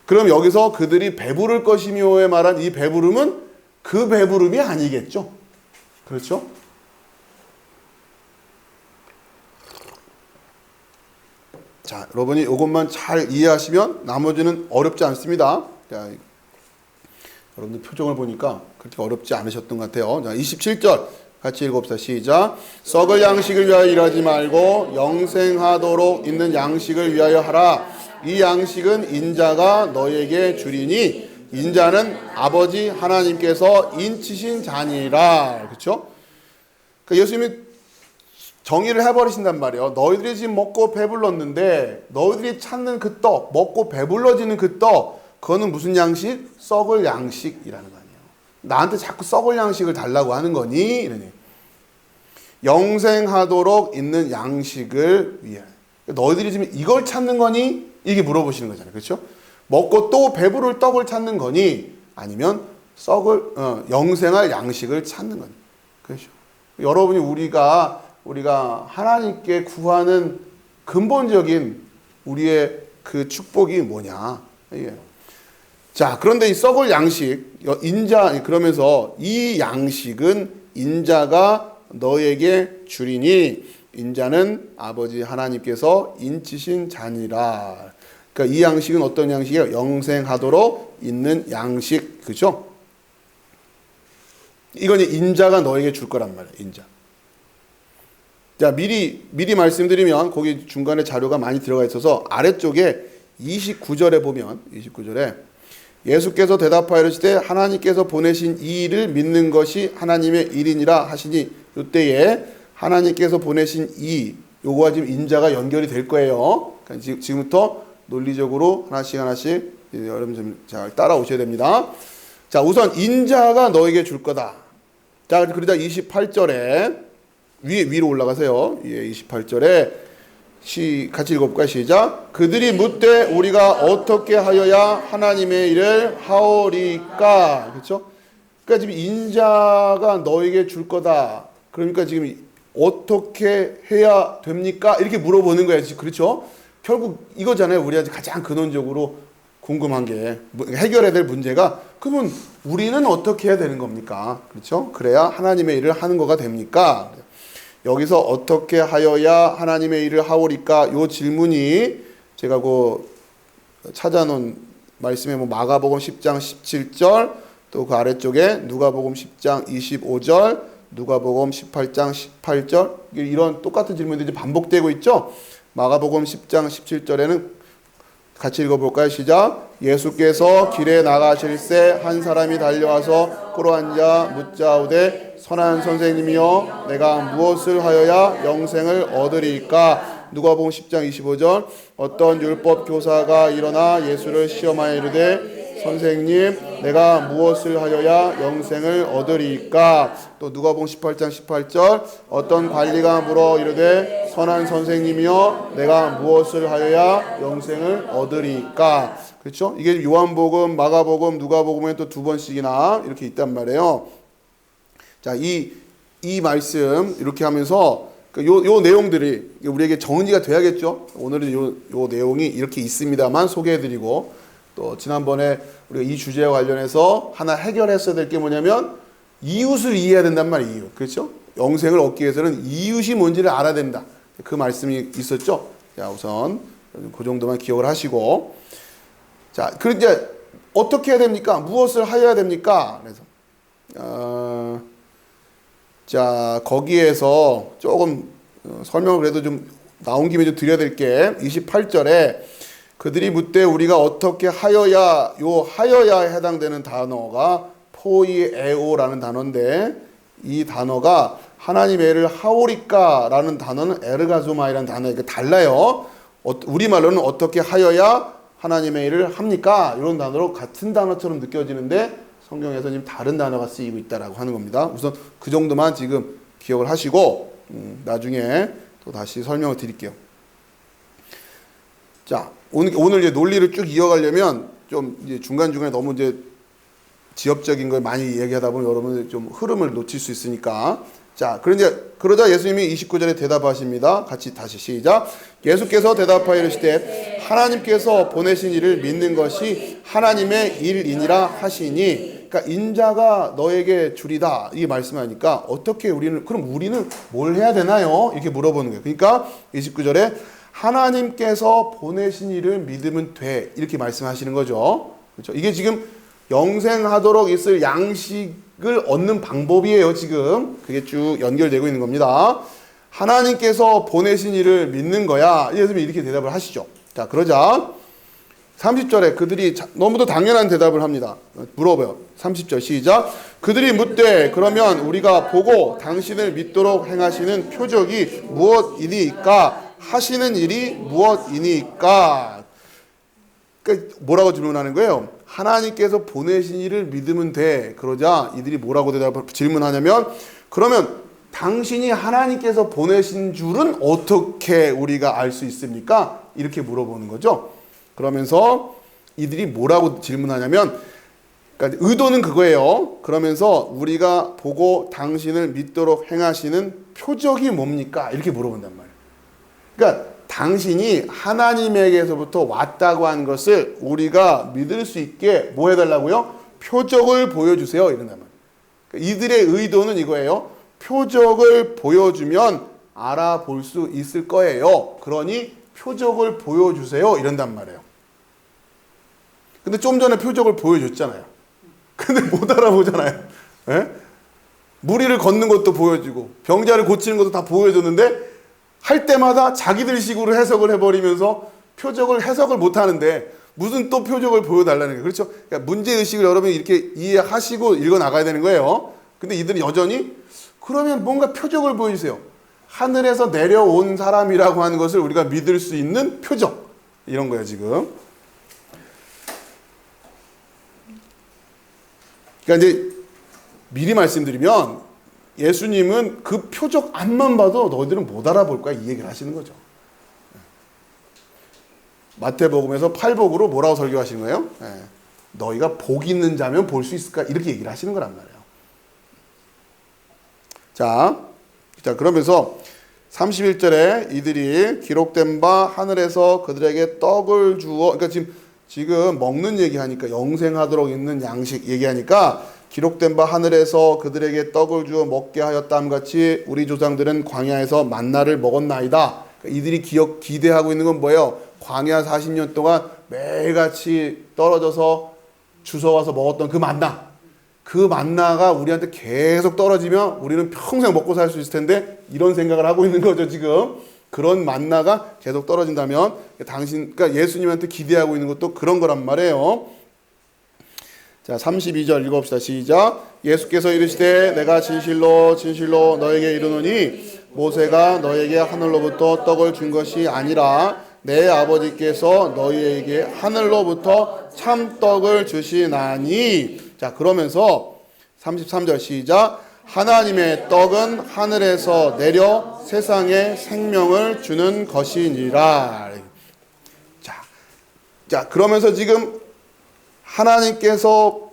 그럼 여기서 그들이 배부를 것이며에 말한 이 배부름은 그 배부름이 아니겠죠? 그렇죠? 자, 여러분이 이것만 잘 이해하시면 나머지는 어렵지 않습니다. 자, 여러분들 표정을 보니까 그렇게 어렵지 않으셨던 것 같아요. 자, 27절 같이 읽읍시다. 시작. 썩을 양식을 위하여 일하지 말고 영생하도록 있는 양식을 위하여 하라. 이 양식은 인자가 너에게 주리니 인자는 아버지 하나님께서 인치신 자니라. 그렇죠? 그러니까 예수님이 정의를 해버리신단 말이에요. 너희들이 지금 먹고 배불렀는데 너희들이 찾는 그 떡, 먹고 배불러지는 그 떡, 그거는 무슨 양식? 썩을 양식이라는 거 아니에요. 나한테 자꾸 썩을 양식을 달라고 하는 거니? 이러니. 영생하도록 있는 양식을 위해. 너희들이 지금 이걸 찾는 거니? 이게 물어보시는 거잖아요. 그렇죠? 먹고 또 배부를 떡을 찾는 거니? 아니면 영생할 양식을 찾는 거니? 그렇죠? 여러분이 우리가 하나님께 구하는 근본적인 우리의 그 축복이 뭐냐? 예. 자, 그런데 이 썩을 양식, 그러면서 이 양식은 인자가 너에게 주리니 인자는 아버지 하나님께서 인치신 자니라. 그러니까 이 양식은 어떤 양식이에요? 영생하도록 있는 양식, 그죠? 이건 인자가 너에게 줄 거란 말이에요. 인자. 자, 미리 말씀드리면 거기 중간에 자료가 많이 들어가 있어서 아래쪽에 29절에 보면 29절에 예수께서 대답하여 이르시되 하나님께서 보내신 이 일을 믿는 것이 하나님의 일이니라 하시니 이때에 하나님께서 보내신 요거와 지금 인자가 연결이 될 거예요. 그러니까 지금부터 논리적으로 하나씩 여러분 좀 잘 따라오셔야 됩니다. 자, 우선 인자가 너에게 줄 거다. 자, 그러자 28절에 위로 올라가세요. 예, 28절에 같이 읽어볼까요? 시작. 그들이 묻되 우리가 어떻게 하여야 하나님의 일을 하오리까? 그렇죠? 그러니까 지금 인자가 너에게 줄 거다. 그러니까 지금 어떻게 해야 됩니까? 이렇게 물어보는 거예요. 그렇죠? 결국 이거잖아요. 우리한테 가장 근원적으로 궁금한 게 해결해야 될 문제가 그러면 우리는 어떻게 해야 되는 겁니까? 그렇죠? 그래야 하나님의 일을 하는 거가 됩니까? 여기서 어떻게 하여야 하나님의 일을 하오리까? 요 질문이 제가 찾아놓은 말씀에 마가복음 10장 17절 또 그 아래쪽에 누가복음 10장 25절 누가복음 18장 18절 이런 똑같은 질문들이 반복되고 있죠. 마가복음 10장 17절에는 같이 읽어볼까요? 시작. 예수께서 길에 나가실새 한 사람이 달려와서 끌어앉아 묻자오되 선한 선생님이여 내가 무엇을 하여야 영생을 얻으리까? 누가복음 10장 25절 어떤 율법 교사가 일어나 예수를 시험하여 이르되 선생님 내가 무엇을 하여야 영생을 얻으리까? 또 누가복음 18장 18절 어떤 관리가 물어 이르되 선한 선생님이여 내가 무엇을 하여야 영생을 얻으리까? 그렇죠? 이게 요한복음, 마가복음, 누가복음에 또 두 번씩이나 이렇게 있단 말이에요. 자, 이 말씀 이렇게 하면서 요 내용들이 우리에게 정리가 돼야겠죠. 오늘은 요 내용이 이렇게 있습니다만 소개해드리고 또 지난번에 우리가 이 주제와 관련해서 하나 해결했어야 될 게 뭐냐면 이웃을 이해해야 된단 말이에요. 이웃. 그렇죠? 영생을 얻기 위해서는 이웃이 뭔지를 알아야 된다. 그 말씀이 있었죠. 자, 우선 그 정도만 기억을 하시고 자, 그럼 이제 어떻게 해야 됩니까? 무엇을 하여야 됩니까? 그래서 자, 거기에서 조금 설명을 그래도 좀 나온 김에 좀 드려야 될 게 28절에 그들이 묻되 우리가 어떻게 하여야 요 하여야에 해당되는 단어가 포이에오라는 단어인데 이 단어가 하나님의 일을 하오리까라는 단어는 에르가조마이라는 단어가 달라요. 우리말로는 어떻게 하여야 하나님의 일을 합니까? 이런 단어로 같은 단어처럼 느껴지는데 성경에서 지금 다른 단어가 쓰이고 있다라고 하는 겁니다. 우선 그 정도만 지금 기억을 하시고 나중에 또 다시 설명을 드릴게요. 자, 오늘 이제 논리를 쭉 이어가려면 좀 이제 중간중간에 너무 이제 지엽적인 걸 많이 얘기하다 보면 여러분들 좀 흐름을 놓칠 수 있으니까. 자, 그러자 예수님이 29절에 대답하십니다. 같이 다시 시작. 예수께서 대답하여 이르시되 하나님께서 보내신 이를 믿는 것이 하나님의 일이니라 하시니. 그러니까 인자가 너에게 주리다 이 말씀하니까 어떻게 그럼 우리는 뭘 해야 되나요? 이렇게 물어보는 거예요. 그러니까 29절에 하나님께서 보내신 이를 믿으면 돼 이렇게 말씀하시는 거죠. 그렇죠? 이게 지금 영생하도록 있을 양식을 얻는 방법이에요. 지금 그게 쭉 연결되고 있는 겁니다. 하나님께서 보내신 이를 믿는 거야. 예수님이 이렇게 대답을 하시죠. 자, 그러자 30절에 그들이 너무도 당연한 대답을 합니다. 물어봐요. 30절 시작. 그들이 묻되 그러면 우리가 보고 당신을 믿도록 행하시는 표적이 무엇이니까? 하시는 일이 무엇이니까? 그러니까 뭐라고 질문하는 거예요? 하나님께서 보내신 일을 믿으면 돼. 그러자 이들이 뭐라고 질문하냐면 그러면 당신이 하나님께서 보내신 줄은 어떻게 우리가 알 수 있습니까? 이렇게 물어보는 거죠. 그러면서 이들이 뭐라고 질문하냐면, 그러니까 의도는 그거예요. 그러면서 우리가 보고 당신을 믿도록 행하시는 표적이 뭡니까? 이렇게 물어본단 말이에요. 그러니까 당신이 하나님에게서부터 왔다고 한 것을 우리가 믿을 수 있게 뭐 해달라고요? 표적을 보여주세요. 이런단 말이에요. 그러니까 이들의 의도는 이거예요. 표적을 보여주면 알아볼 수 있을 거예요. 그러니 표적을 보여주세요. 이런단 말이에요. 근데 좀 전에 표적을 보여줬잖아요. 근데 못 알아보잖아요. 예? 무리를 걷는 것도 보여주고 병자를 고치는 것도 다 보여줬는데 할 때마다 자기들 식으로 해석을 해버리면서 표적을 해석을 못하는데 무슨 또 표적을 보여달라는 거예요. 그렇죠? 그러니까 문제의식을 여러분이 이렇게 이해하시고 읽어나가야 되는 거예요. 근데 이들은 여전히 그러면 뭔가 표적을 보여주세요. 하늘에서 내려온 사람이라고 하는 것을 우리가 믿을 수 있는 표적. 이런 거예요, 지금. 그러니까 이제 미리 말씀드리면 예수님은 그 표적 앞만 봐도 너희들은 못 알아볼 거야. 이 얘기를 하시는 거죠. 마태복음에서 팔복으로 뭐라고 설교하시는 거예요? 너희가 복 있는 자면 볼 수 있을까? 이렇게 얘기를 하시는 거란 말이에요. 자, 그러면서 31절에 이들이 기록된 바 하늘에서 그들에게 떡을 주어, 그러니까 지금 먹는 얘기하니까 영생하도록 있는 양식 얘기하니까 기록된 바 하늘에서 그들에게 떡을 주어 먹게 하였다함 같이 우리 조상들은 광야에서 만나를 먹었나이다. 그러니까 이들이 기대하고 있는 건 뭐예요? 광야 40년 동안 매일같이 떨어져서 주워와서 먹었던 그 만나. 그 만나가 우리한테 계속 떨어지면 우리는 평생 먹고 살 수 있을 텐데 이런 생각을 하고 있는 거죠, 지금. 그런 만나가 계속 떨어진다면 그러니까 예수님한테 기대하고 있는 것도 그런 거란 말이에요. 자, 32절 읽어봅시다. 시작. 예수께서 이르시되 내가 진실로 진실로 너에게 이르노니 모세가 너에게 하늘로부터 떡을 준 것이 아니라 내 아버지께서 너희에게 하늘로부터 참떡을 주시나니. 자, 그러면서 33절 시작. 하나님의 떡은 하늘에서 내려 세상에 생명을 주는 것이니라. 자, 그러면서 지금 하나님께서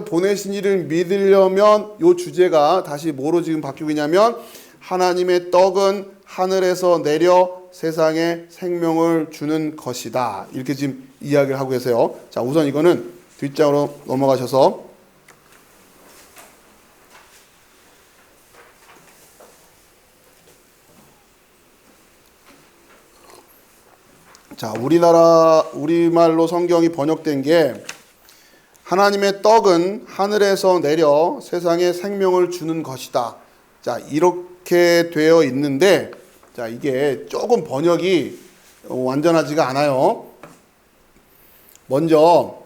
보내신 이를 믿으려면 이 주제가 다시 뭐로 지금 바뀌고 있냐면 하나님의 떡은 하늘에서 내려 세상에 생명을 주는 것이다. 이렇게 지금 이야기를 하고 계세요. 자, 우선 이거는 뒷장으로 넘어가셔서 자, 우리말로 성경이 번역된 게 하나님의 떡은 하늘에서 내려 세상에 생명을 주는 것이다. 자, 이렇게 되어 있는데 자, 이게 조금 번역이 완전하지가 않아요. 먼저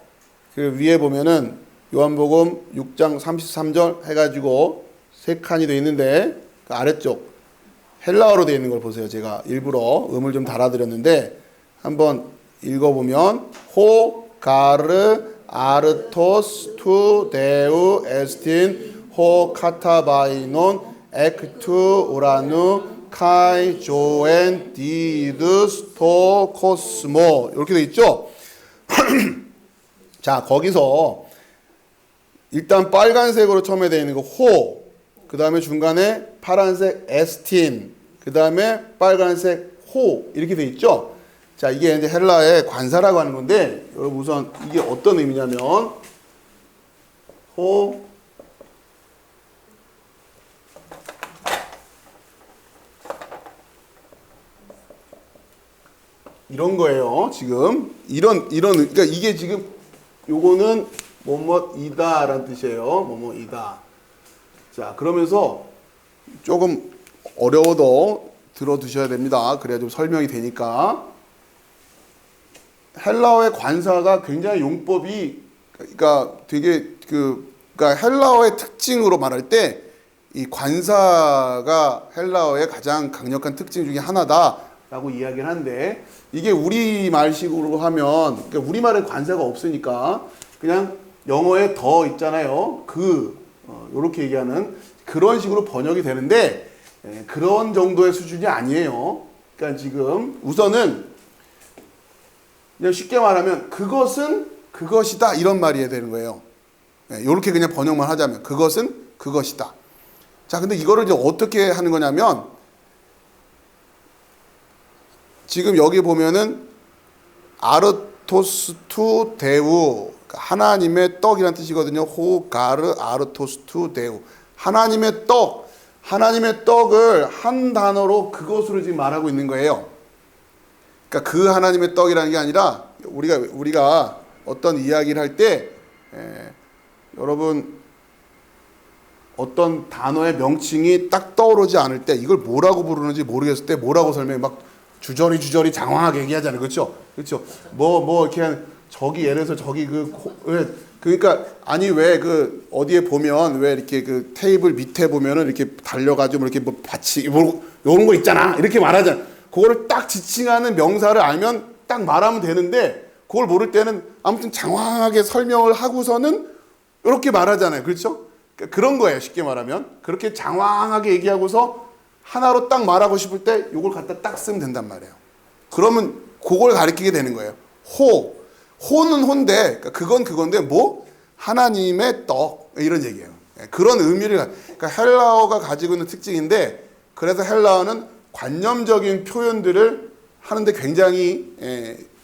그 위에 보면은 요한복음 6장 33절 해가지고 세 칸이 되어 있는데 그 아래쪽 헬라어로 되어 있는 걸 보세요. 제가 일부러 음을 좀 달아드렸는데 한번 읽어보면 호 가르 아르토스 투 데우 에스틴 호 카타바이논 엑투 우라누 카이 조엔 디드스 토 코스모 이렇게 돼 있죠. 자, 거기서 일단 빨간색으로 처음에 되어 있는 거 호, 그 다음에 중간에 파란색 에스틴, 그 다음에 빨간색 호 이렇게 돼 있죠. 자, 이게 이제 헬라의 관사라고 하는 건데 여러분 우선 이게 어떤 의미냐면 호 이런 거예요. 지금 이런 그러니까 이게 지금 요거는 뭐뭐이다라는 뜻이에요. 뭐뭐이다. 자, 그러면서 조금 어려워도 들어두셔야 됩니다. 그래야 좀 설명이 되니까. 헬라어의 관사가 굉장히 용법이 그러니까 되게 그러니까 헬라어의 특징으로 말할 때 이 관사가 헬라어의 가장 강력한 특징 중에 하나다라고 이야기를 하는데 이게 우리말식으로 하면 그러니까 우리말에 관사가 없으니까 그냥 영어에 더 있잖아요. 요렇게 얘기하는 그런 식으로 번역이 되는데 그런 정도의 수준이 아니에요. 그러니까 지금 우선은 그냥 쉽게 말하면 그것은 그것이다 이런 말이 해야 되는 거예요. 이렇게 그냥 번역만 하자면 그것은 그것이다. 자, 근데 이거를 이제 어떻게 하는 거냐면 지금 여기 보면은 아르토스투 데우, 하나님의 떡이라는 뜻이거든요. 호가르 아르토스투 데우, 하나님의 떡, 하나님의 떡을 한 단어로 그것으로 지금 말하고 있는 거예요. 그러니까 그 하나님의 떡이라는 게 아니라 우리가 어떤 이야기를 할 때 여러분 어떤 단어의 명칭이 딱 떠오르지 않을 때 이걸 뭐라고 부르는지 모르겠을 때 뭐라고 설명해 막 주저리 장황하게 얘기하잖아요. 그렇죠? 그렇죠? 뭐 이렇게 한 저기 예를 들어서 저기 그러니까 아니 왜 그 어디에 보면 왜 이렇게 그 테이블 밑에 보면은 이렇게 달려가지고 이렇게 뭐 받치 뭐 이런 거 있잖아. 이렇게 말하잖아. 그거를 딱 지칭하는 명사를 알면 딱 말하면 되는데 그걸 모를 때는 아무튼 장황하게 설명을 하고서는 이렇게 말하잖아요. 그렇죠? 그러니까 그런 거예요. 쉽게 말하면 그렇게 장황하게 얘기하고서 하나로 딱 말하고 싶을 때 이걸 갖다 딱 쓰면 된단 말이에요. 그러면 그걸 가리키게 되는 거예요. 호는 호인데 그러니까 그건 그건데 뭐 하나님의 떡 이런 얘기예요. 그런 의미를 그러니까 헬라어가 가지고 있는 특징인데 그래서 헬라어는 관념적인 표현들을 하는데 굉장히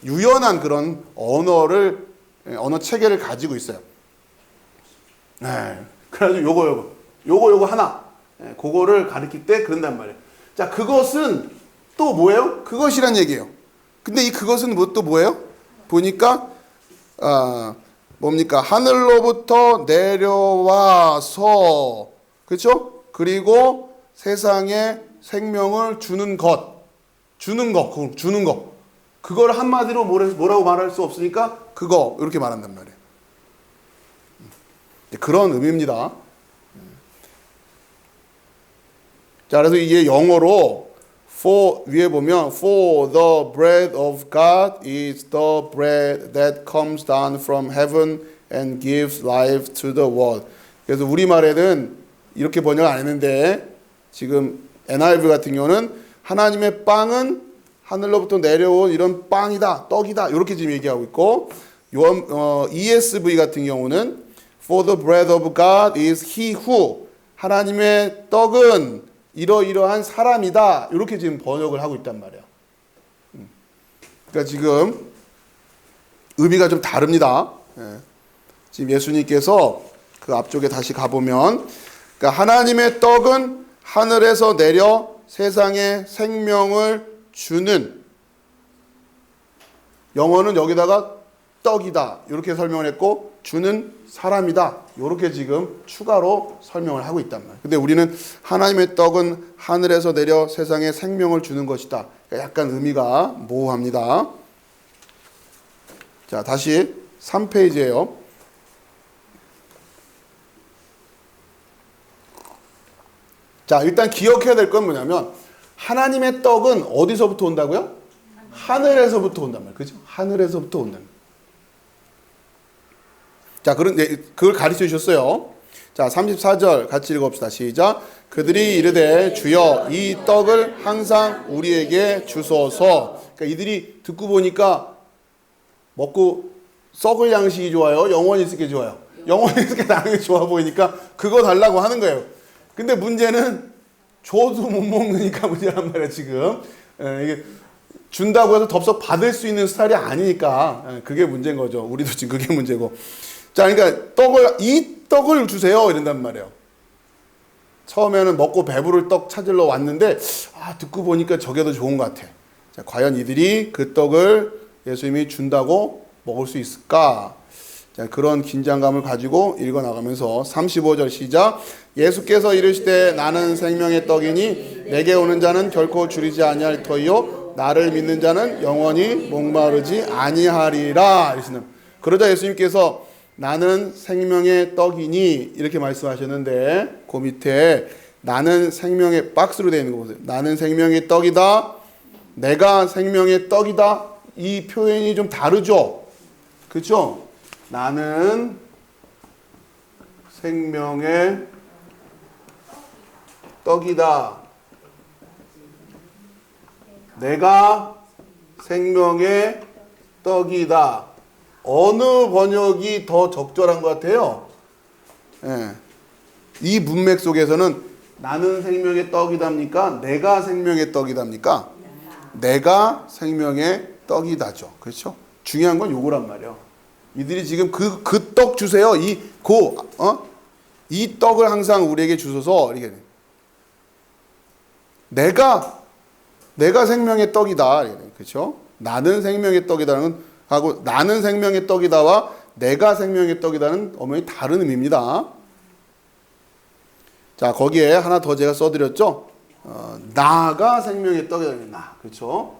유연한 그런 언어 체계를 가지고 있어요. 그래가지고 요거 하나 그거를 가리킬 때 그런단 말이에요. 자, 그것은 또 뭐예요? 그것이란 얘기예요. 근데 이 그것은 또 뭐예요? 보니까 뭡니까? 하늘로부터 내려와서 그렇죠? 그리고 세상에 생명을 주는 것. 그걸 한마디로 뭐라고 말할 수 없으니까 그거 이렇게 말한단 말이에요. 그런 의미입니다. 자, 그래서 이게 영어로 위에 보면 For the bread of God is the bread that comes down from heaven and gives life to the world. 그래서 우리말에는 이렇게 번역 안 했는데 지금 NIV 같은 경우는 하나님의 빵은 하늘로부터 내려온 이런 빵이다, 떡이다 이렇게 지금 얘기하고 있고 ESV 같은 경우는 For the bread of God is he who 하나님의 떡은 이러이러한 사람이다 이렇게 지금 번역을 하고 있단 말이에요. 그러니까 지금 의미가 좀 다릅니다. 지금 예수님께서 그 앞쪽에 다시 가보면 그러니까 하나님의 떡은 하늘에서 내려 세상에 생명을 주는 영어는 여기다가 떡이다 이렇게 설명을 했고 주는 사람이다 이렇게 지금 추가로 설명을 하고 있단 말이에요. 근데 우리는 하나님의 떡은 하늘에서 내려 세상에 생명을 주는 것이다. 그러니까 약간 의미가 모호합니다. 자, 다시 3페이지예요. 자, 일단 기억해야 될 건 뭐냐면 하나님의 떡은 어디서부터 온다고요? 하늘에서부터 온단 말이에요. 그죠? 하늘에서부터 온단 말이에요. 자, 그걸 가르쳐 주셨어요. 자, 34절 같이 읽어봅시다. 시작. 그들이 이르되 주여 이 떡을 항상 우리에게 주소서. 그러니까 이들이 듣고 보니까 먹고 썩을 양식이 좋아요? 영원히 있을 게 좋아요? 영원히 있을 게 당연히 좋아 보이니까 그거 달라고 하는 거예요. 근데 문제는 줘도 못 먹으니까 문제란 말이에요, 지금. 이게 준다고 해서 덥석 받을 수 있는 스타일이 아니니까 그게 문제인 거죠. 우리도 지금 그게 문제고. 자, 그러니까 이 떡을 주세요 이런단 말이에요. 처음에는 먹고 배부를 떡 찾으러 왔는데 듣고 보니까 저게 더 좋은 것 같아. 자, 과연 이들이 그 떡을 예수님이 준다고 먹을 수 있을까? 자, 그런 긴장감을 가지고 읽어나가면서 35절 시작. 예수께서 이르시되 나는 생명의 떡이니 내게 오는 자는 결코 줄이지 아니할 터이요 나를 믿는 자는 영원히 목마르지 아니하리라. 그러자 예수님께서 나는 생명의 떡이니 이렇게 말씀하셨는데 그 밑에 나는 생명의 박스로 되어 있는 거 보세요. 나는 생명의 떡이다. 내가 생명의 떡이다. 이 표현이 좀 다르죠? 그렇죠? 나는 생명의 떡이다. 내가 생명의 떡이다. 어느 번역이 더 적절한 것 같아요? 예. 이 문맥 속에서는 나는 생명의 떡이답니까? 내가 생명의 떡이답니까? 내가 생명의 떡이다죠. 그렇죠? 중요한 건 요거란 말이에요. 이들이 지금 그 떡 주세요. 이 떡을 항상 우리에게 주소서. 이렇게. 내가 생명의 떡이다. 그렇죠? 나는 생명의 떡이다는 하고 나는 생명의 떡이다와 내가 생명의 떡이다는 어머니 다른 의미입니다. 자, 거기에 하나 더 제가 써드렸죠. 나가 생명의 떡이다. 나, 그렇죠?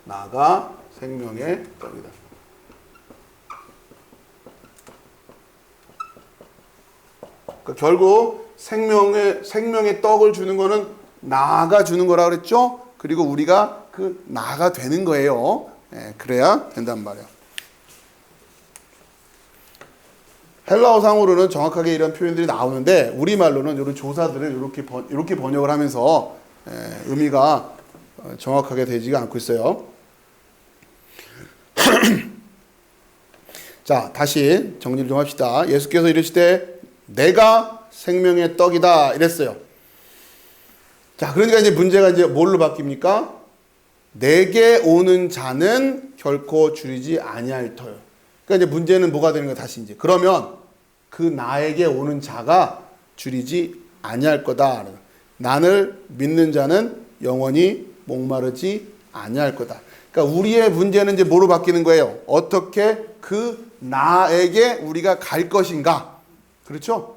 나가 생명의 떡이다. 그러니까 결국 생명의 떡을 주는 거는 나가 주는 거라 그랬죠. 그리고 우리가 그 나가 되는 거예요. 예, 그래야 된단 말이에요. 헬라어상으로는 정확하게 이런 표현들이 나오는데 우리말로는 이런 조사들을 이렇게 번역을 하면서 의미가 정확하게 되지가 않고 있어요. 자, 다시 정리를 좀 합시다. 예수께서 이르시되 내가 생명의 떡이다 이랬어요. 자, 그러니까 이제 문제가 이제 뭘로 바뀝니까? 내게 오는 자는 결코 줄이지 아니할 터요. 그러니까 이제 문제는 뭐가 되는 거야? 다시 이제 그러면 그 나에게 오는 자가 줄이지 아니할 거다. 나를 믿는 자는 영원히 목마르지 아니할 거다. 그러니까 우리의 문제는 이제 뭐로 바뀌는 거예요? 어떻게 그 나에게 우리가 갈 것인가? 그렇죠?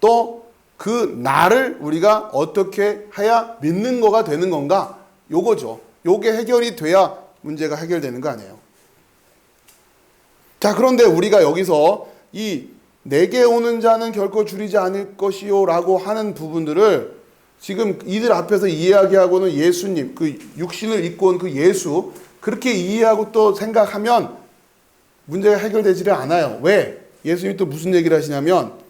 또 그 나를 우리가 어떻게 해야 믿는 거가 되는 건가? 요거죠. 요게 해결이 돼야 문제가 해결되는 거 아니에요. 자, 그런데 우리가 여기서 이 내게 오는 자는 결코 줄이지 않을 것이요 라고 하는 부분들을 지금 이들 앞에서 이야기하고는 예수님, 그 육신을 입고 온 그 예수, 그렇게 이해하고 또 생각하면 문제가 해결되지를 않아요. 왜? 예수님이 또 무슨 얘기를 하시냐면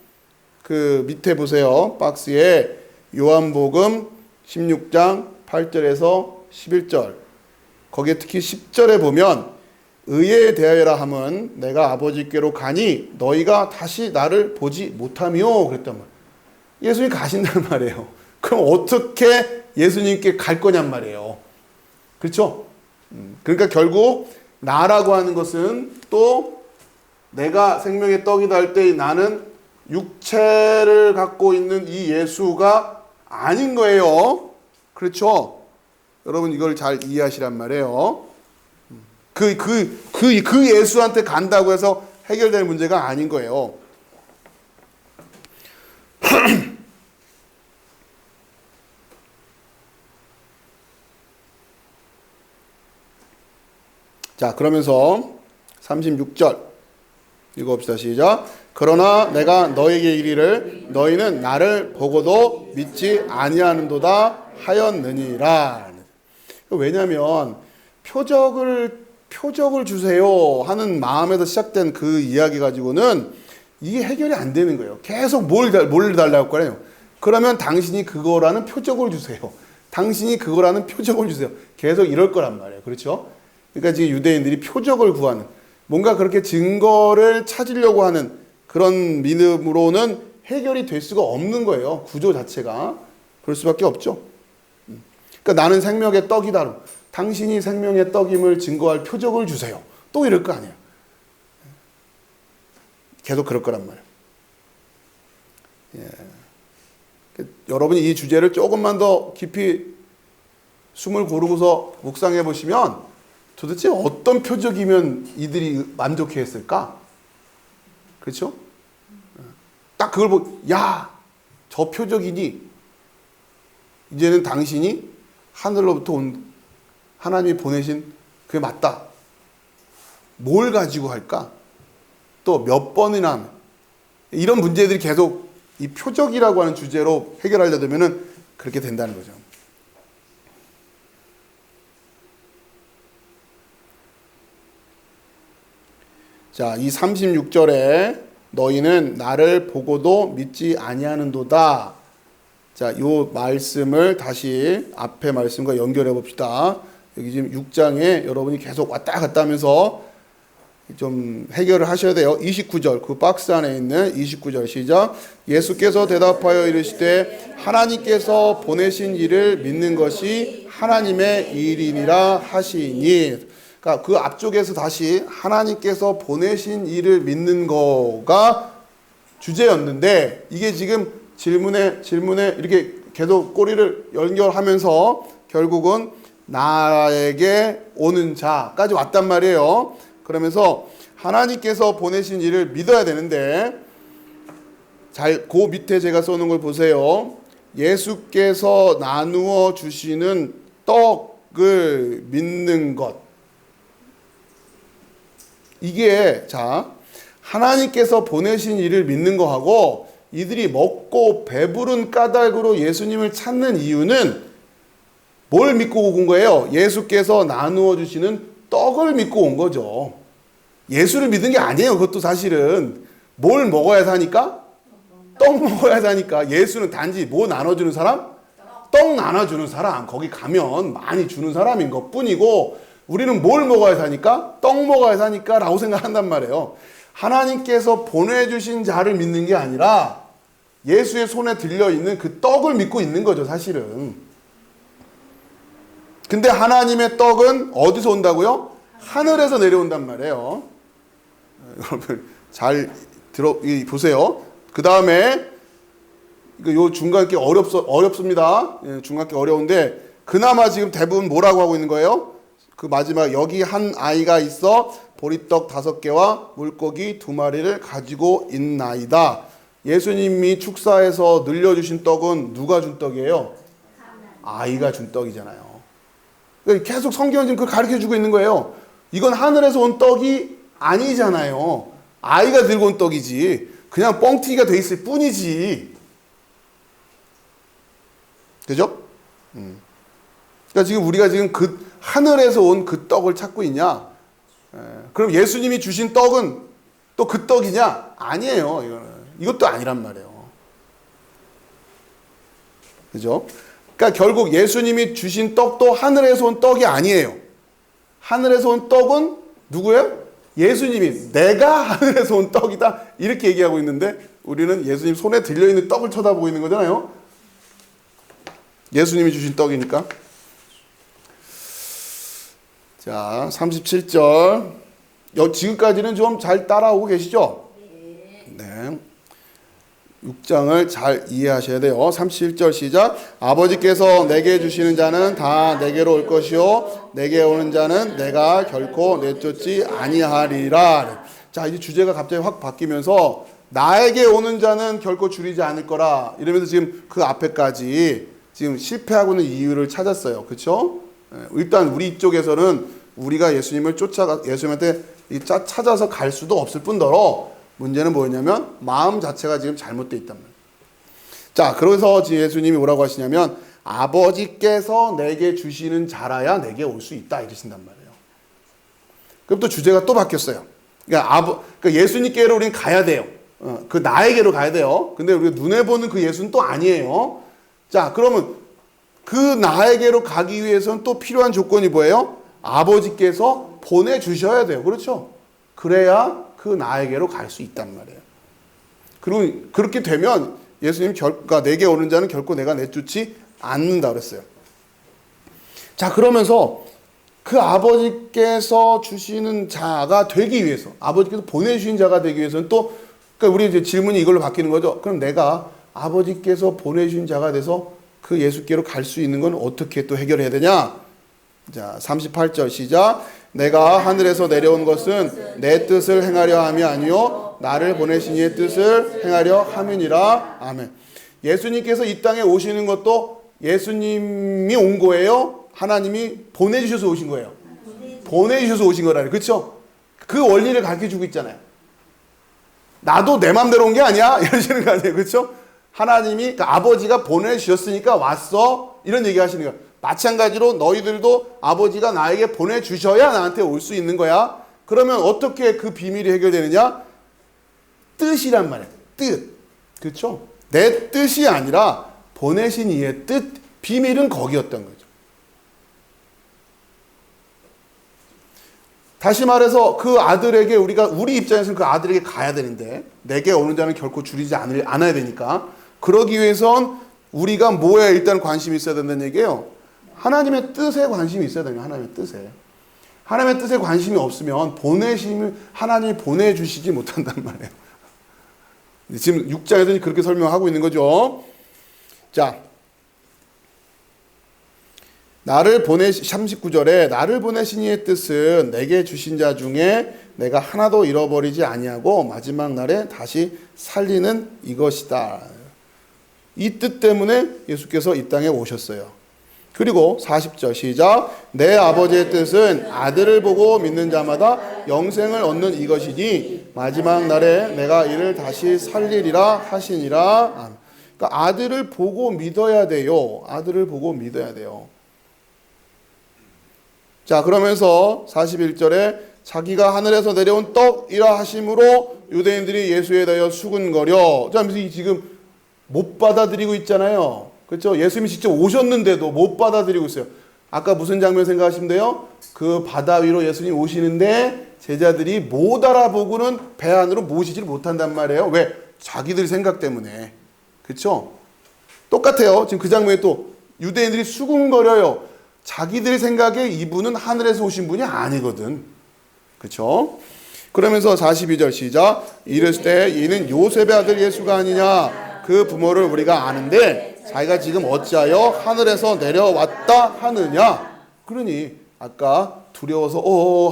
그 밑에 보세요. 박스에 요한복음 16장 8절에서 11절. 거기에 특히 10절에 보면 의에 대하여라 함은 내가 아버지께로 가니 너희가 다시 나를 보지 못하며 그랬단 말이에요. 예수님이 가신단 말이에요. 그럼 어떻게 예수님께 갈 거냔 말이에요. 그렇죠? 그러니까 결국 나라고 하는 것은 또 내가 생명의 떡이다 할 때 나는 육체를 갖고 있는 이 예수가 아닌 거예요. 그렇죠? 여러분 이걸 잘 이해하시란 말이에요. 그 예수한테 간다고 해서 해결될 문제가 아닌 거예요. 자, 그러면서 36절 읽어봅시다. 시작. 그러나 내가 너에게 이르기를 너희는 나를 보고도 믿지 아니하는도다 하였느니라. 왜냐하면 표적을 주세요 하는 마음에서 시작된 그 이야기 가지고는 이게 해결이 안 되는 거예요. 계속 뭘 달라고 거래요. 그러면 당신이 그거라는 표적을 주세요. 당신이 그거라는 표적을 주세요. 계속 이럴 거란 말이에요. 그렇죠? 그러니까 지금 유대인들이 표적을 구하는, 뭔가 그렇게 증거를 찾으려고 하는 그런 믿음으로는 해결이 될 수가 없는 거예요. 구조 자체가. 그럴 수밖에 없죠. 그러니까 나는 생명의 떡이다. 당신이 생명의 떡임을 증거할 표적을 주세요. 또 이럴 거 아니에요. 계속 그럴 거란 말이에요. 예. 여러분이 이 주제를 조금만 더 깊이 숨을 고르고서 묵상해 보시면 도대체 어떤 표적이면 이들이 만족해 했을까? 그렇죠? 딱 그걸 보고 야, 저 표적이니 이제는 당신이 하늘로부터 온 하나님이 보내신 그게 맞다. 뭘 가지고 할까? 또 몇 번이나 하면 이런 문제들이 계속 이 표적이라고 하는 주제로 해결하려면 그렇게 된다는 거죠. 자, 이 36절에 너희는 나를 보고도 믿지 아니하는도다 자, 요 말씀을 다시 앞에 말씀과 연결해 봅시다. 여기 지금 6장에 여러분이 계속 왔다 갔다 하면서 좀 해결을 하셔야 돼요. 29절, 그 박스 안에 있는 29절 시작. 예수께서 대답하여 이르시되 하나님께서 보내신 이를 믿는 것이 하나님의 일이니라 하시니. 그러니까 그 앞쪽에서 다시 하나님께서 보내신 이를 믿는 거가 주제였는데, 이게 지금 질문에 이렇게 계속 꼬리를 연결하면서 결국은 나에게 오는 자까지 왔단 말이에요. 그러면서 하나님께서 보내신 이를 믿어야 되는데, 그 밑에 제가 써놓은 걸 보세요. 예수께서 나누어 주시는 떡을 믿는 것. 이게, 자, 하나님께서 보내신 이를 믿는 거하고 이들이 먹고 배부른 까닭으로 예수님을 찾는 이유는 뭘 믿고 온 거예요? 예수께서 나누어 주시는 떡을 믿고 온 거죠. 예수를 믿은 게 아니에요. 그것도 사실은. 뭘 먹어야 사니까? 떡 먹어야 사니까. 예수는 단지 뭐 나눠주는 사람? 떡 나눠주는 사람. 거기 가면 많이 주는 사람인 것 뿐이고, 우리는 뭘 먹어야 사니까? 떡 먹어야 사니까 라고 생각한단 말이에요. 하나님께서 보내주신 자를 믿는 게 아니라 예수의 손에 들려있는 그 떡을 믿고 있는 거죠, 사실은. 근데 하나님의 떡은 어디서 온다고요? 하늘에서 내려온단 말이에요. 여러분 잘 보세요. 그 다음에 요 중간께 어렵습니다. 중간께 어려운데, 그나마 지금 대부분 뭐라고 하고 있는 거예요? 그 마지막, 여기 한 아이가 있어 보리떡 5개와 물고기 2마리를 가지고 있나이다. 예수님이 축사에서 늘려주신 떡은 누가 준 떡이에요? 아이가 준 떡이잖아요. 계속 성경은 지금 그걸 가르쳐주고 있는 거예요. 이건 하늘에서 온 떡이 아니잖아요. 아이가 들고 온 떡이지. 그냥 뻥튀기가 돼 있을 뿐이지. 그죠? 그러니까 지금 우리가 지금 그 하늘에서 온 그 떡을 찾고 있냐? 그럼 예수님이 주신 떡은 또 그 떡이냐? 아니에요. 이것도 아니란 말이에요. 그죠? 그러니까 결국 예수님이 주신 떡도 하늘에서 온 떡이 아니에요. 하늘에서 온 떡은 누구예요? 예수님이, 내가 하늘에서 온 떡이다, 이렇게 얘기하고 있는데, 우리는 예수님 손에 들려있는 떡을 쳐다보고 있는 거잖아요. 예수님이 주신 떡이니까. 자, 37절. 지금까지는 좀 잘 따라오고 계시죠? 네. 6장을 잘 이해하셔야 돼요. 37절 시작. 아버지께서 내게 주시는 자는 다 내게로 올 것이요 내게 오는 자는 내가 결코 내쫓지 아니하리라. 자, 이제 주제가 갑자기 확 바뀌면서 나에게 오는 자는 결코 줄이지 않을 거라, 이러면서 지금 그 앞에까지 지금 실패하고 있는 이유를 찾았어요. 그렇죠? 일단 우리 이쪽에서는 우리가 예수님을 예수님한테 찾아서 갈 수도 없을 뿐더러, 문제는 뭐였냐면 마음 자체가 지금 잘못되어 있단 말이에요. 자, 그래서 예수님이 뭐라고 하시냐면 아버지께서 내게 주시는 자라야 내게 올 수 있다, 이러신단 말이에요. 그럼 또 주제가 또 바뀌었어요. 그러니까 예수님께로 우리는 가야 돼요. 그 나에게로 가야 돼요. 근데 우리가 눈에 보는 그 예수는 또 아니에요. 자, 그러면 그 나에게로 가기 위해서는 또 필요한 조건이 뭐예요? 아버지께서 보내주셔야 돼요. 그렇죠? 그래야 그 나에게로 갈 수 있단 말이에요. 그리고 그렇게 되면 예수님 그러니까 내게 오는 자는 결코 내가 내쫓지 않는다 그랬어요. 자, 그러면서 그 아버지께서 주시는 자가 되기 위해서, 아버지께서 보내주신 자가 되기 위해서는 또, 그러니까 우리 이제 질문이 이걸로 바뀌는 거죠. 그럼 내가 아버지께서 보내주신 자가 돼서 그 예수께로 갈 수 있는 건 어떻게 또 해결해야 되냐? 자, 38절 시작. 내가 하늘에서 내려온 것은 내 뜻을 행하려 함이 아니요 나를 보내신 이의 뜻을 행하려 함이니라. 아멘. 예수님께서 이 땅에 오시는 것도 예수님이 온 거예요? 하나님이 보내주셔서 오신 거예요? 보내주셔서 오신 거라니. 그렇죠? 그 원리를 가르쳐주고 있잖아요. 나도 내 맘대로 온 게 아니야, 이러시는 거 아니에요? 그렇죠? 하나님이, 그러니까 아버지가 보내주셨으니까 왔어, 이런 얘기 하시는 거예요. 마찬가지로 너희들도 아버지가 나에게 보내주셔야 나한테 올 수 있는 거야. 그러면 어떻게 그 비밀이 해결되느냐? 뜻이란 말이에요. 뜻. 그렇죠? 내 뜻이 아니라 보내신 이의 뜻, 비밀은 거기였던 거죠. 다시 말해서 그 아들에게 우리 입장에서는 그 아들에게 가야 되는데 내게 오는 자는 결코 줄이지 않아야 되니까 그러기 위해선 우리가 뭐에 일단 관심이 있어야 된다는 얘기예요. 하나님의 뜻에 관심이 있어야 됩니다. 하나님의 뜻에. 하나님의 뜻에 관심이 없으면 하나님이 보내주시지 못한단 말이에요. 지금 6장에서 그렇게 설명하고 있는 거죠. 자, 39절에 나를 보내신 이의 뜻은 내게 주신 자 중에 내가 하나도 잃어버리지 아니하고 마지막 날에 다시 살리는 이것이다. 이 뜻 때문에 예수께서 이 땅에 오셨어요. 그리고 40절 시작. 내 아버지의 뜻은 아들을 보고 믿는 자마다 영생을 얻는 이것이니 마지막 날에 내가 이를 다시 살리리라 하시니라. 그러니까 아들을 보고 믿어야 돼요. 아들을 보고 믿어야 돼요. 자, 그러면서 41절에 자기가 하늘에서 내려온 떡이라 하심으로 유대인들이 예수에 대하여 수군거려. 자, 지금 못 받아들이고 있잖아요. 그렇죠? 예수님이 직접 오셨는데도 못 받아들이고 있어요. 아까 무슨 장면 생각하시면 돼요? 그 바다 위로 예수님 오시는데 제자들이 못 알아보고는 배 안으로 모시지를 못한단 말이에요. 왜? 자기들 생각 때문에. 그렇죠? 똑같아요. 지금 그 장면에 또 유대인들이 수군거려요. 자기들 생각에 이분은 하늘에서 오신 분이 아니거든. 그렇죠? 그러면서 42절 시작. 이랬을 때 이는 요셉의 아들 예수가 아니냐. 그 부모를 우리가 아는데 자기가 지금 어찌하여 하늘에서 내려왔다 하느냐. 그러니 아까 두려워서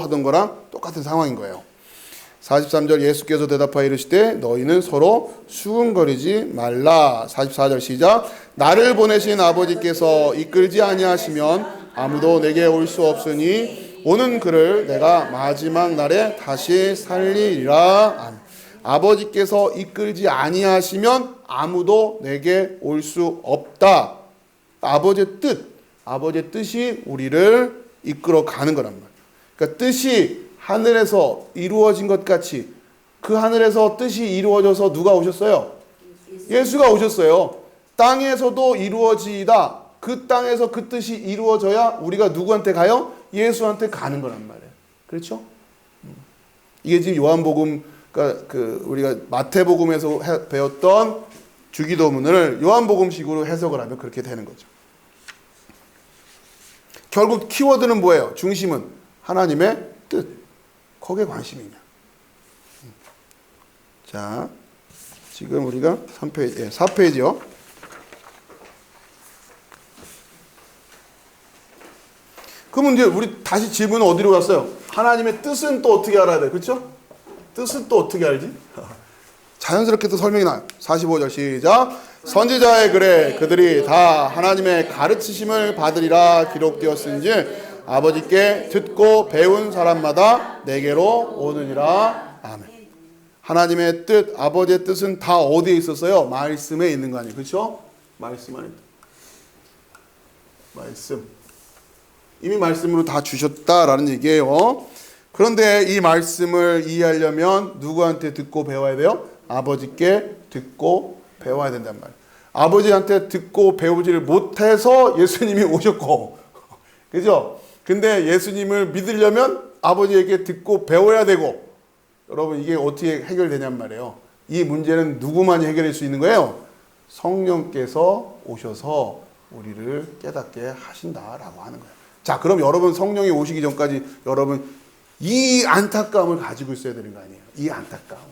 하던 거랑 똑같은 상황인 거예요. 43절 예수께서 대답하여 이르시되 너희는 서로 수군거리지 말라. 44절 시작. 나를 보내신 아버지께서 이끌지 아니하시면 아무도 내게 올 수 없으니 오는 그를 내가 마지막 날에 다시 살리리라. 아버지께서 이끌지 아니하시면 아무도 내게 올 수 없다. 아버지의 뜻이 우리를 이끌어 가는 거란 말이에요. 그러니까 뜻이 하늘에서 이루어진 것 같이 그 하늘에서 뜻이 이루어져서 누가 오셨어요? 예수가 오셨어요. 땅에서도 이루어지다. 그 땅에서 그 뜻이 이루어져야 우리가 누구한테 가요? 예수한테 가는 거란 말이에요. 그렇죠? 이게 지금 요한복음, 그러니까 우리가 마태복음에서 배웠던 주기도문을 요한복음식으로 해석을 하면 그렇게 되는 거죠. 결국 키워드는 뭐예요? 중심은 하나님의 뜻. 거기에 관심이 있냐. 자, 지금 우리가 4페이지요. 그러면 이제 우리 다시 질문은 어디로 갔어요? 하나님의 뜻은 또 어떻게 알아야 돼? 그렇죠? 뜻은 또 어떻게 알지? 자연스럽게 또 설명이 나요. 45절 시작. 선지자의 글에 그들이 다 하나님의 가르치심을 받으리라 기록되었은즉 아버지께 듣고 배운 사람마다 내게로 오느니라. 아멘. 하나님의 뜻, 아버지의 뜻은 다 어디에 있었어요? 말씀에 있는 거 아니에요? 그렇죠? 말씀 안에. 말씀. 이미 말씀으로 다 주셨다라는 얘기예요. 그런데 이 말씀을 이해하려면 누구한테 듣고 배워야 돼요? 아버지께 듣고 배워야 된단 말이에요. 아버지한테 듣고 배우지를 못해서 예수님이 오셨고, 그죠? 근데 예수님을 믿으려면 아버지에게 듣고 배워야 되고, 여러분 이게 어떻게 해결되냔 말이에요. 이 문제는 누구만이 해결할 수 있는 거예요? 성령께서 오셔서 우리를 깨닫게 하신다라고 하는 거예요. 자, 그럼 여러분 성령이 오시기 전까지 여러분 이 안타까움을 가지고 있어야 되는 거 아니에요? 이 안타까움.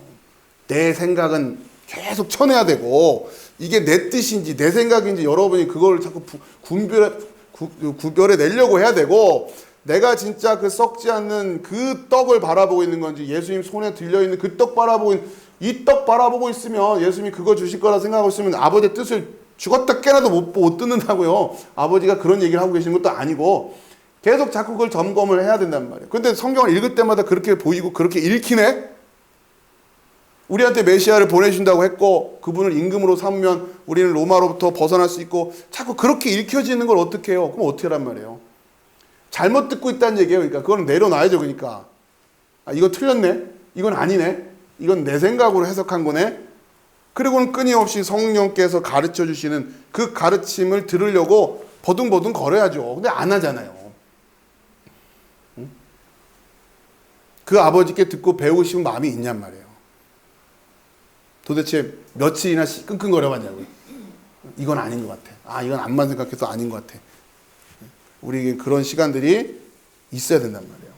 내 생각은 계속 쳐내야 되고 이게 내 뜻인지 내 생각인지 여러분이 그걸 자꾸 구별해 내려고 해야 되고 내가 진짜 그 썩지 않는 그 떡을 바라보고 있는 건지 예수님 손에 들려있는 그 떡 바라보고 이 떡 바라보고 있으면 예수님이 그거 주실 거라 생각하고 있으면 아버지의 뜻을 죽었다 깨나도 못 듣는다고요. 아버지가 그런 얘기를 하고 계시는 것도 아니고 계속 자꾸 그걸 점검을 해야 된단 말이에요. 근데 성경을 읽을 때마다 그렇게 보이고 그렇게 읽히네? 우리한테 메시아를 보내준다고 했고 그분을 임금으로 삼으면 우리는 로마로부터 벗어날 수 있고 자꾸 그렇게 읽혀지는 걸 어떻게 해요? 그럼 어떻게 하란 말이에요? 잘못 듣고 있다는 얘기예요. 그러니까 그건 내려놔야죠. 그러니까 이거 틀렸네? 이건 아니네? 이건 내 생각으로 해석한 거네? 그리고는 끊임없이 성령께서 가르쳐 주시는 그 가르침을 들으려고 버둥버둥 걸어야죠. 근데 안 하잖아요. 그 아버지께 듣고 배우고 싶은 마음이 있냔 말이에요. 도대체 며칠이나 끙끙거려 봤냐고요. 이건 아닌 것 같아. 이건 암만 생각해도 아닌 것 같아. 우리에게 그런 시간들이 있어야 된단 말이에요.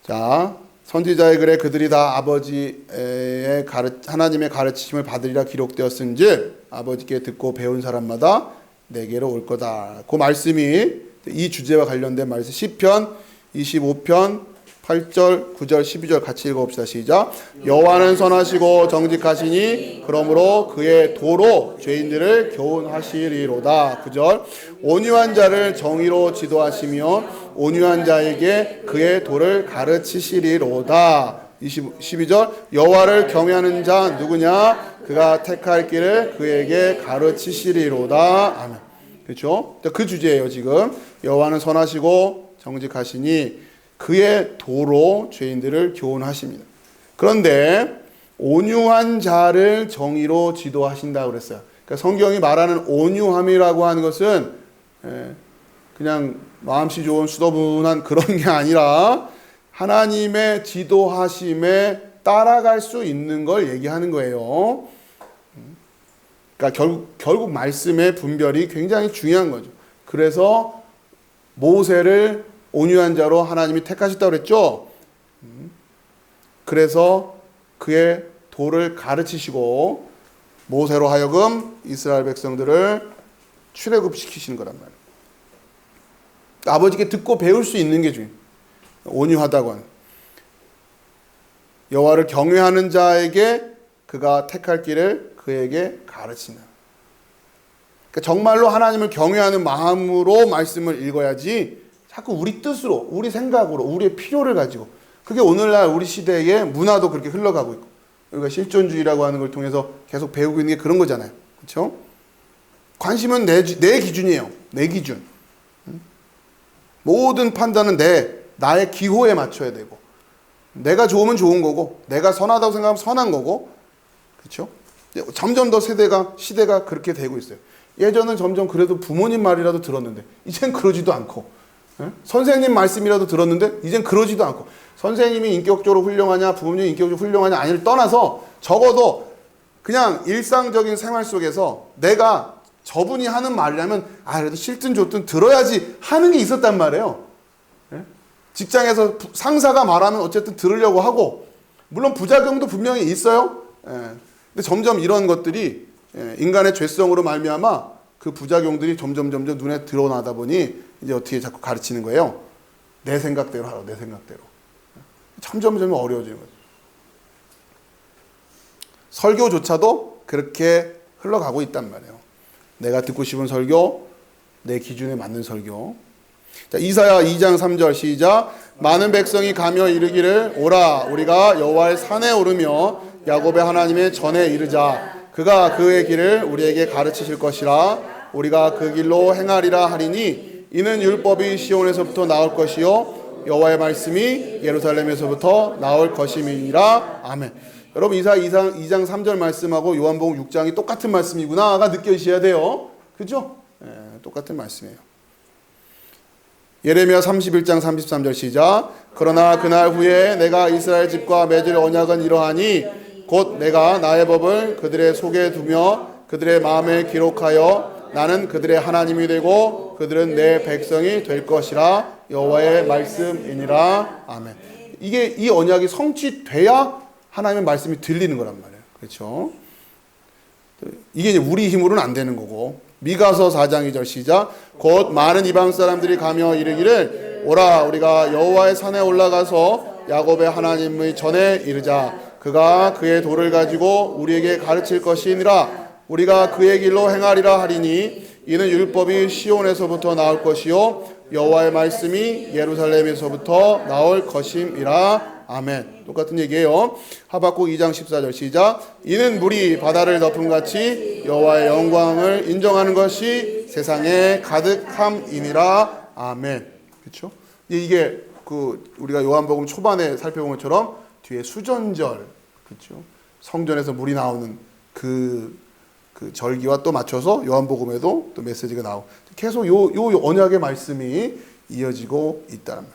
자, 선지자의 글에 그들이 다 아버지의 하나님의 가르치심을 받으리라 기록되었은즉 아버지께 듣고 배운 사람마다 내게로 올 거다. 그 말씀이 이 주제와 관련된 말씀 시편 25편 8절, 9절, 12절 같이 읽어봅시다. 시작. 여호와는 선하시고 정직하시니 그러므로 그의 도로 죄인들을 교훈하시리로다. 9절. 온유한 자를 정의로 지도하시며 온유한 자에게 그의 도를 가르치시리로다. 12절. 여호와를 경외하는 자 누구냐? 그가 택할 길을 그에게 가르치시리로다. 아멘. 그렇죠? 그 주제예요. 지금 여호와는 선하시고 정직하시니 그의 도로 죄인들을 교훈하십니다. 그런데 온유한 자를 정의로 지도하신다고 그랬어요. 그러니까 성경이 말하는 온유함이라고 하는 것은 그냥 마음씨 좋은 수더분한 그런 게 아니라 하나님의 지도하심에 따라갈 수 있는 걸 얘기하는 거예요. 그러니까 결국 말씀의 분별이 굉장히 중요한 거죠. 그래서 모세를 온유한 자로 하나님이 택하셨다고 그랬죠. 그래서 그의 도를 가르치시고 모세로 하여금 이스라엘 백성들을 출애굽시키시는 거란 말이에요. 아버지께 듣고 배울 수 있는 게 중요해요. 온유하다고 하는. 여호와를 경외하는 자에게 그가 택할 길을 그에게 가르친다. 그러니까 정말로 하나님을 경외하는 마음으로 말씀을 읽어야지 자꾸 우리 뜻으로, 우리 생각으로, 우리의 필요를 가지고 그게 오늘날 우리 시대의 문화도 그렇게 흘러가고 있고 우리가 실존주의라고 하는 걸 통해서 계속 배우고 있는 게 그런 거잖아요. 그렇죠? 관심은 내 기준이에요. 내 기준. 모든 판단은 나의 기호에 맞춰야 되고 내가 좋으면 좋은 거고 내가 선하다고 생각하면 선한 거고 그렇죠? 점점 더 시대가 그렇게 되고 있어요. 예전은 점점 그래도 부모님 말이라도 들었는데 이젠 그러지도 않고 선생님 말씀이라도 들었는데 이젠 그러지도 않고 선생님이 인격적으로 훌륭하냐 부모님이 인격적으로 훌륭하냐 아니를 떠나서 적어도 그냥 일상적인 생활 속에서 내가 저분이 하는 말이라면 그래도 싫든 좋든 들어야지 하는 게 있었단 말이에요. 직장에서 상사가 말하면 어쨌든 들으려고 하고 물론 부작용도 분명히 있어요. 근데 점점 이런 것들이 인간의 죄성으로 말미암아 그 부작용들이 점점 눈에 드러나다 보니 이제 어떻게 자꾸 가르치는 거예요? 내 생각대로 하라고, 내 생각대로. 점점 어려워지는 거죠. 설교조차도 그렇게 흘러가고 있단 말이에요. 내가 듣고 싶은 설교, 내 기준에 맞는 설교. 자, 이사야 2장 3절 시작. 많은 백성이 가며 이르기를 오라 우리가 여호와의 산에 오르며 야곱의 하나님의 전에 이르자. 그가 그의 길을 우리에게 가르치실 것이라. 우리가 그 길로 행하리라 하리니 이는 율법이 시온에서부터 나올 것이요 여호와의 말씀이 예루살렘에서부터 나올 것임이니라. 아멘. 여러분 이사야 2장 3절 말씀하고 요한복음 6장이 똑같은 말씀이구나가 느껴지셔야 돼요. 그죠? 똑같은 말씀이에요. 예레미야 31장 33절 시작. 그러나 그날 후에 내가 이스라엘 집과 맺을 언약은 이러하니 곧 내가 나의 법을 그들의 속에 두며 그들의 마음에 기록하여 나는 그들의 하나님이 되고 그들은 내 백성이 될 것이라. 여호와의 말씀이니라. 아멘. 이 언약이 성취돼야 하나님의 말씀이 들리는 거란 말이에요. 그렇죠? 이게 이제 우리 힘으로는 안 되는 거고. 미가서 4장 2절 시작. 곧 많은 이방 사람들이 가며 이르기를 오라 우리가 여호와의 산에 올라가서 야곱의 하나님의 전에 이르자. 그가 그의 도를 가지고 우리에게 가르칠 것이니라. 우리가 그의 길로 행하리라 하리니 이는 율법이 시온에서부터 나올 것이요 여호와의 말씀이 예루살렘에서부터 나올 것임이라. 아멘. 똑같은 얘기예요. 하박국 2장 14절 시작. 이는 물이 바다를 덮음같이 여호와의 영광을 인정하는 것이 세상에 가득함이니라. 아멘. 그렇죠? 이게 우리가 요한복음 초반에 살펴본 것처럼 뒤에 수전절, 그렇죠? 성전에서 물이 나오는 그 절기와 또 맞춰서 요한복음에도 또 메시지가 나오고 계속 요 언약의 말씀이 이어지고 있다는 말.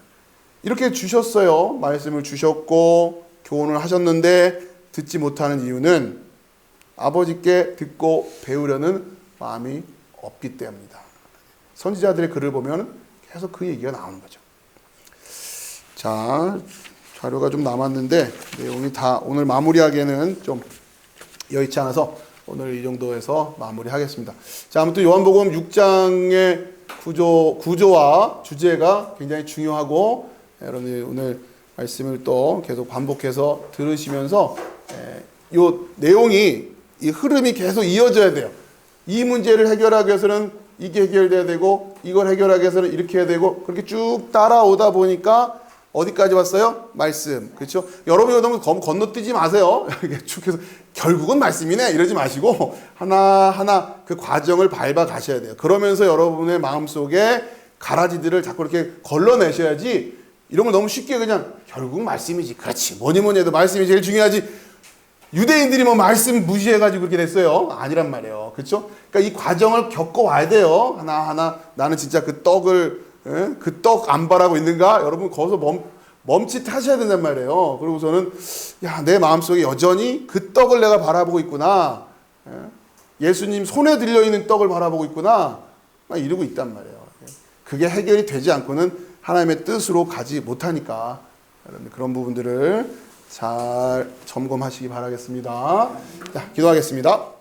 이렇게 주셨어요. 말씀을 주셨고 교훈을 하셨는데 듣지 못하는 이유는 아버지께 듣고 배우려는 마음이 없기 때문이다. 선지자들의 글을 보면 계속 그 얘기가 나오는 거죠. 자, 자료가 좀 남았는데 내용이 다 오늘 마무리하기에는 좀 여의치 않아서 오늘 이 정도에서 마무리하겠습니다. 자, 아무튼 요한복음 6장의 구조와 주제가 굉장히 중요하고 여러분이 오늘 말씀을 또 계속 반복해서 들으시면서 요 내용이 이 흐름이 계속 이어져야 돼요. 이 문제를 해결하기 위해서는 이게 해결돼야 되고 이걸 해결하기 위해서는 이렇게 해야 되고 그렇게 쭉 따라오다 보니까 어디까지 왔어요? 말씀. 그렇죠? 여러분이 너무 건너뛰지 마세요. 이렇게 쭉 해서 결국은 말씀이네 이러지 마시고 하나하나 그 과정을 밟아 가셔야 돼요. 그러면서 여러분의 마음속에 가라지들을 자꾸 이렇게 걸러내셔야지 이런 걸 너무 쉽게 그냥 결국 말씀이지. 그렇지. 뭐니 해도 말씀이 제일 중요하지. 유대인들이 뭐 말씀 무시해가지고 그렇게 됐어요. 아니란 말이에요. 그렇죠? 그러니까 이 과정을 겪어와야 돼요. 하나하나 나는 진짜 그 떡을 그 떡 안 바라고 있는가? 여러분 거기서 멈칫하셔야 된단 말이에요. 그리고서는 내 마음속에 여전히 그 떡을 내가 바라보고 있구나. 예수님 손에 들려있는 떡을 바라보고 있구나. 막 이러고 있단 말이에요. 그게 해결이 되지 않고는 하나님의 뜻으로 가지 못하니까 여러분 그런 부분들을 잘 점검하시기 바라겠습니다. 자, 기도하겠습니다.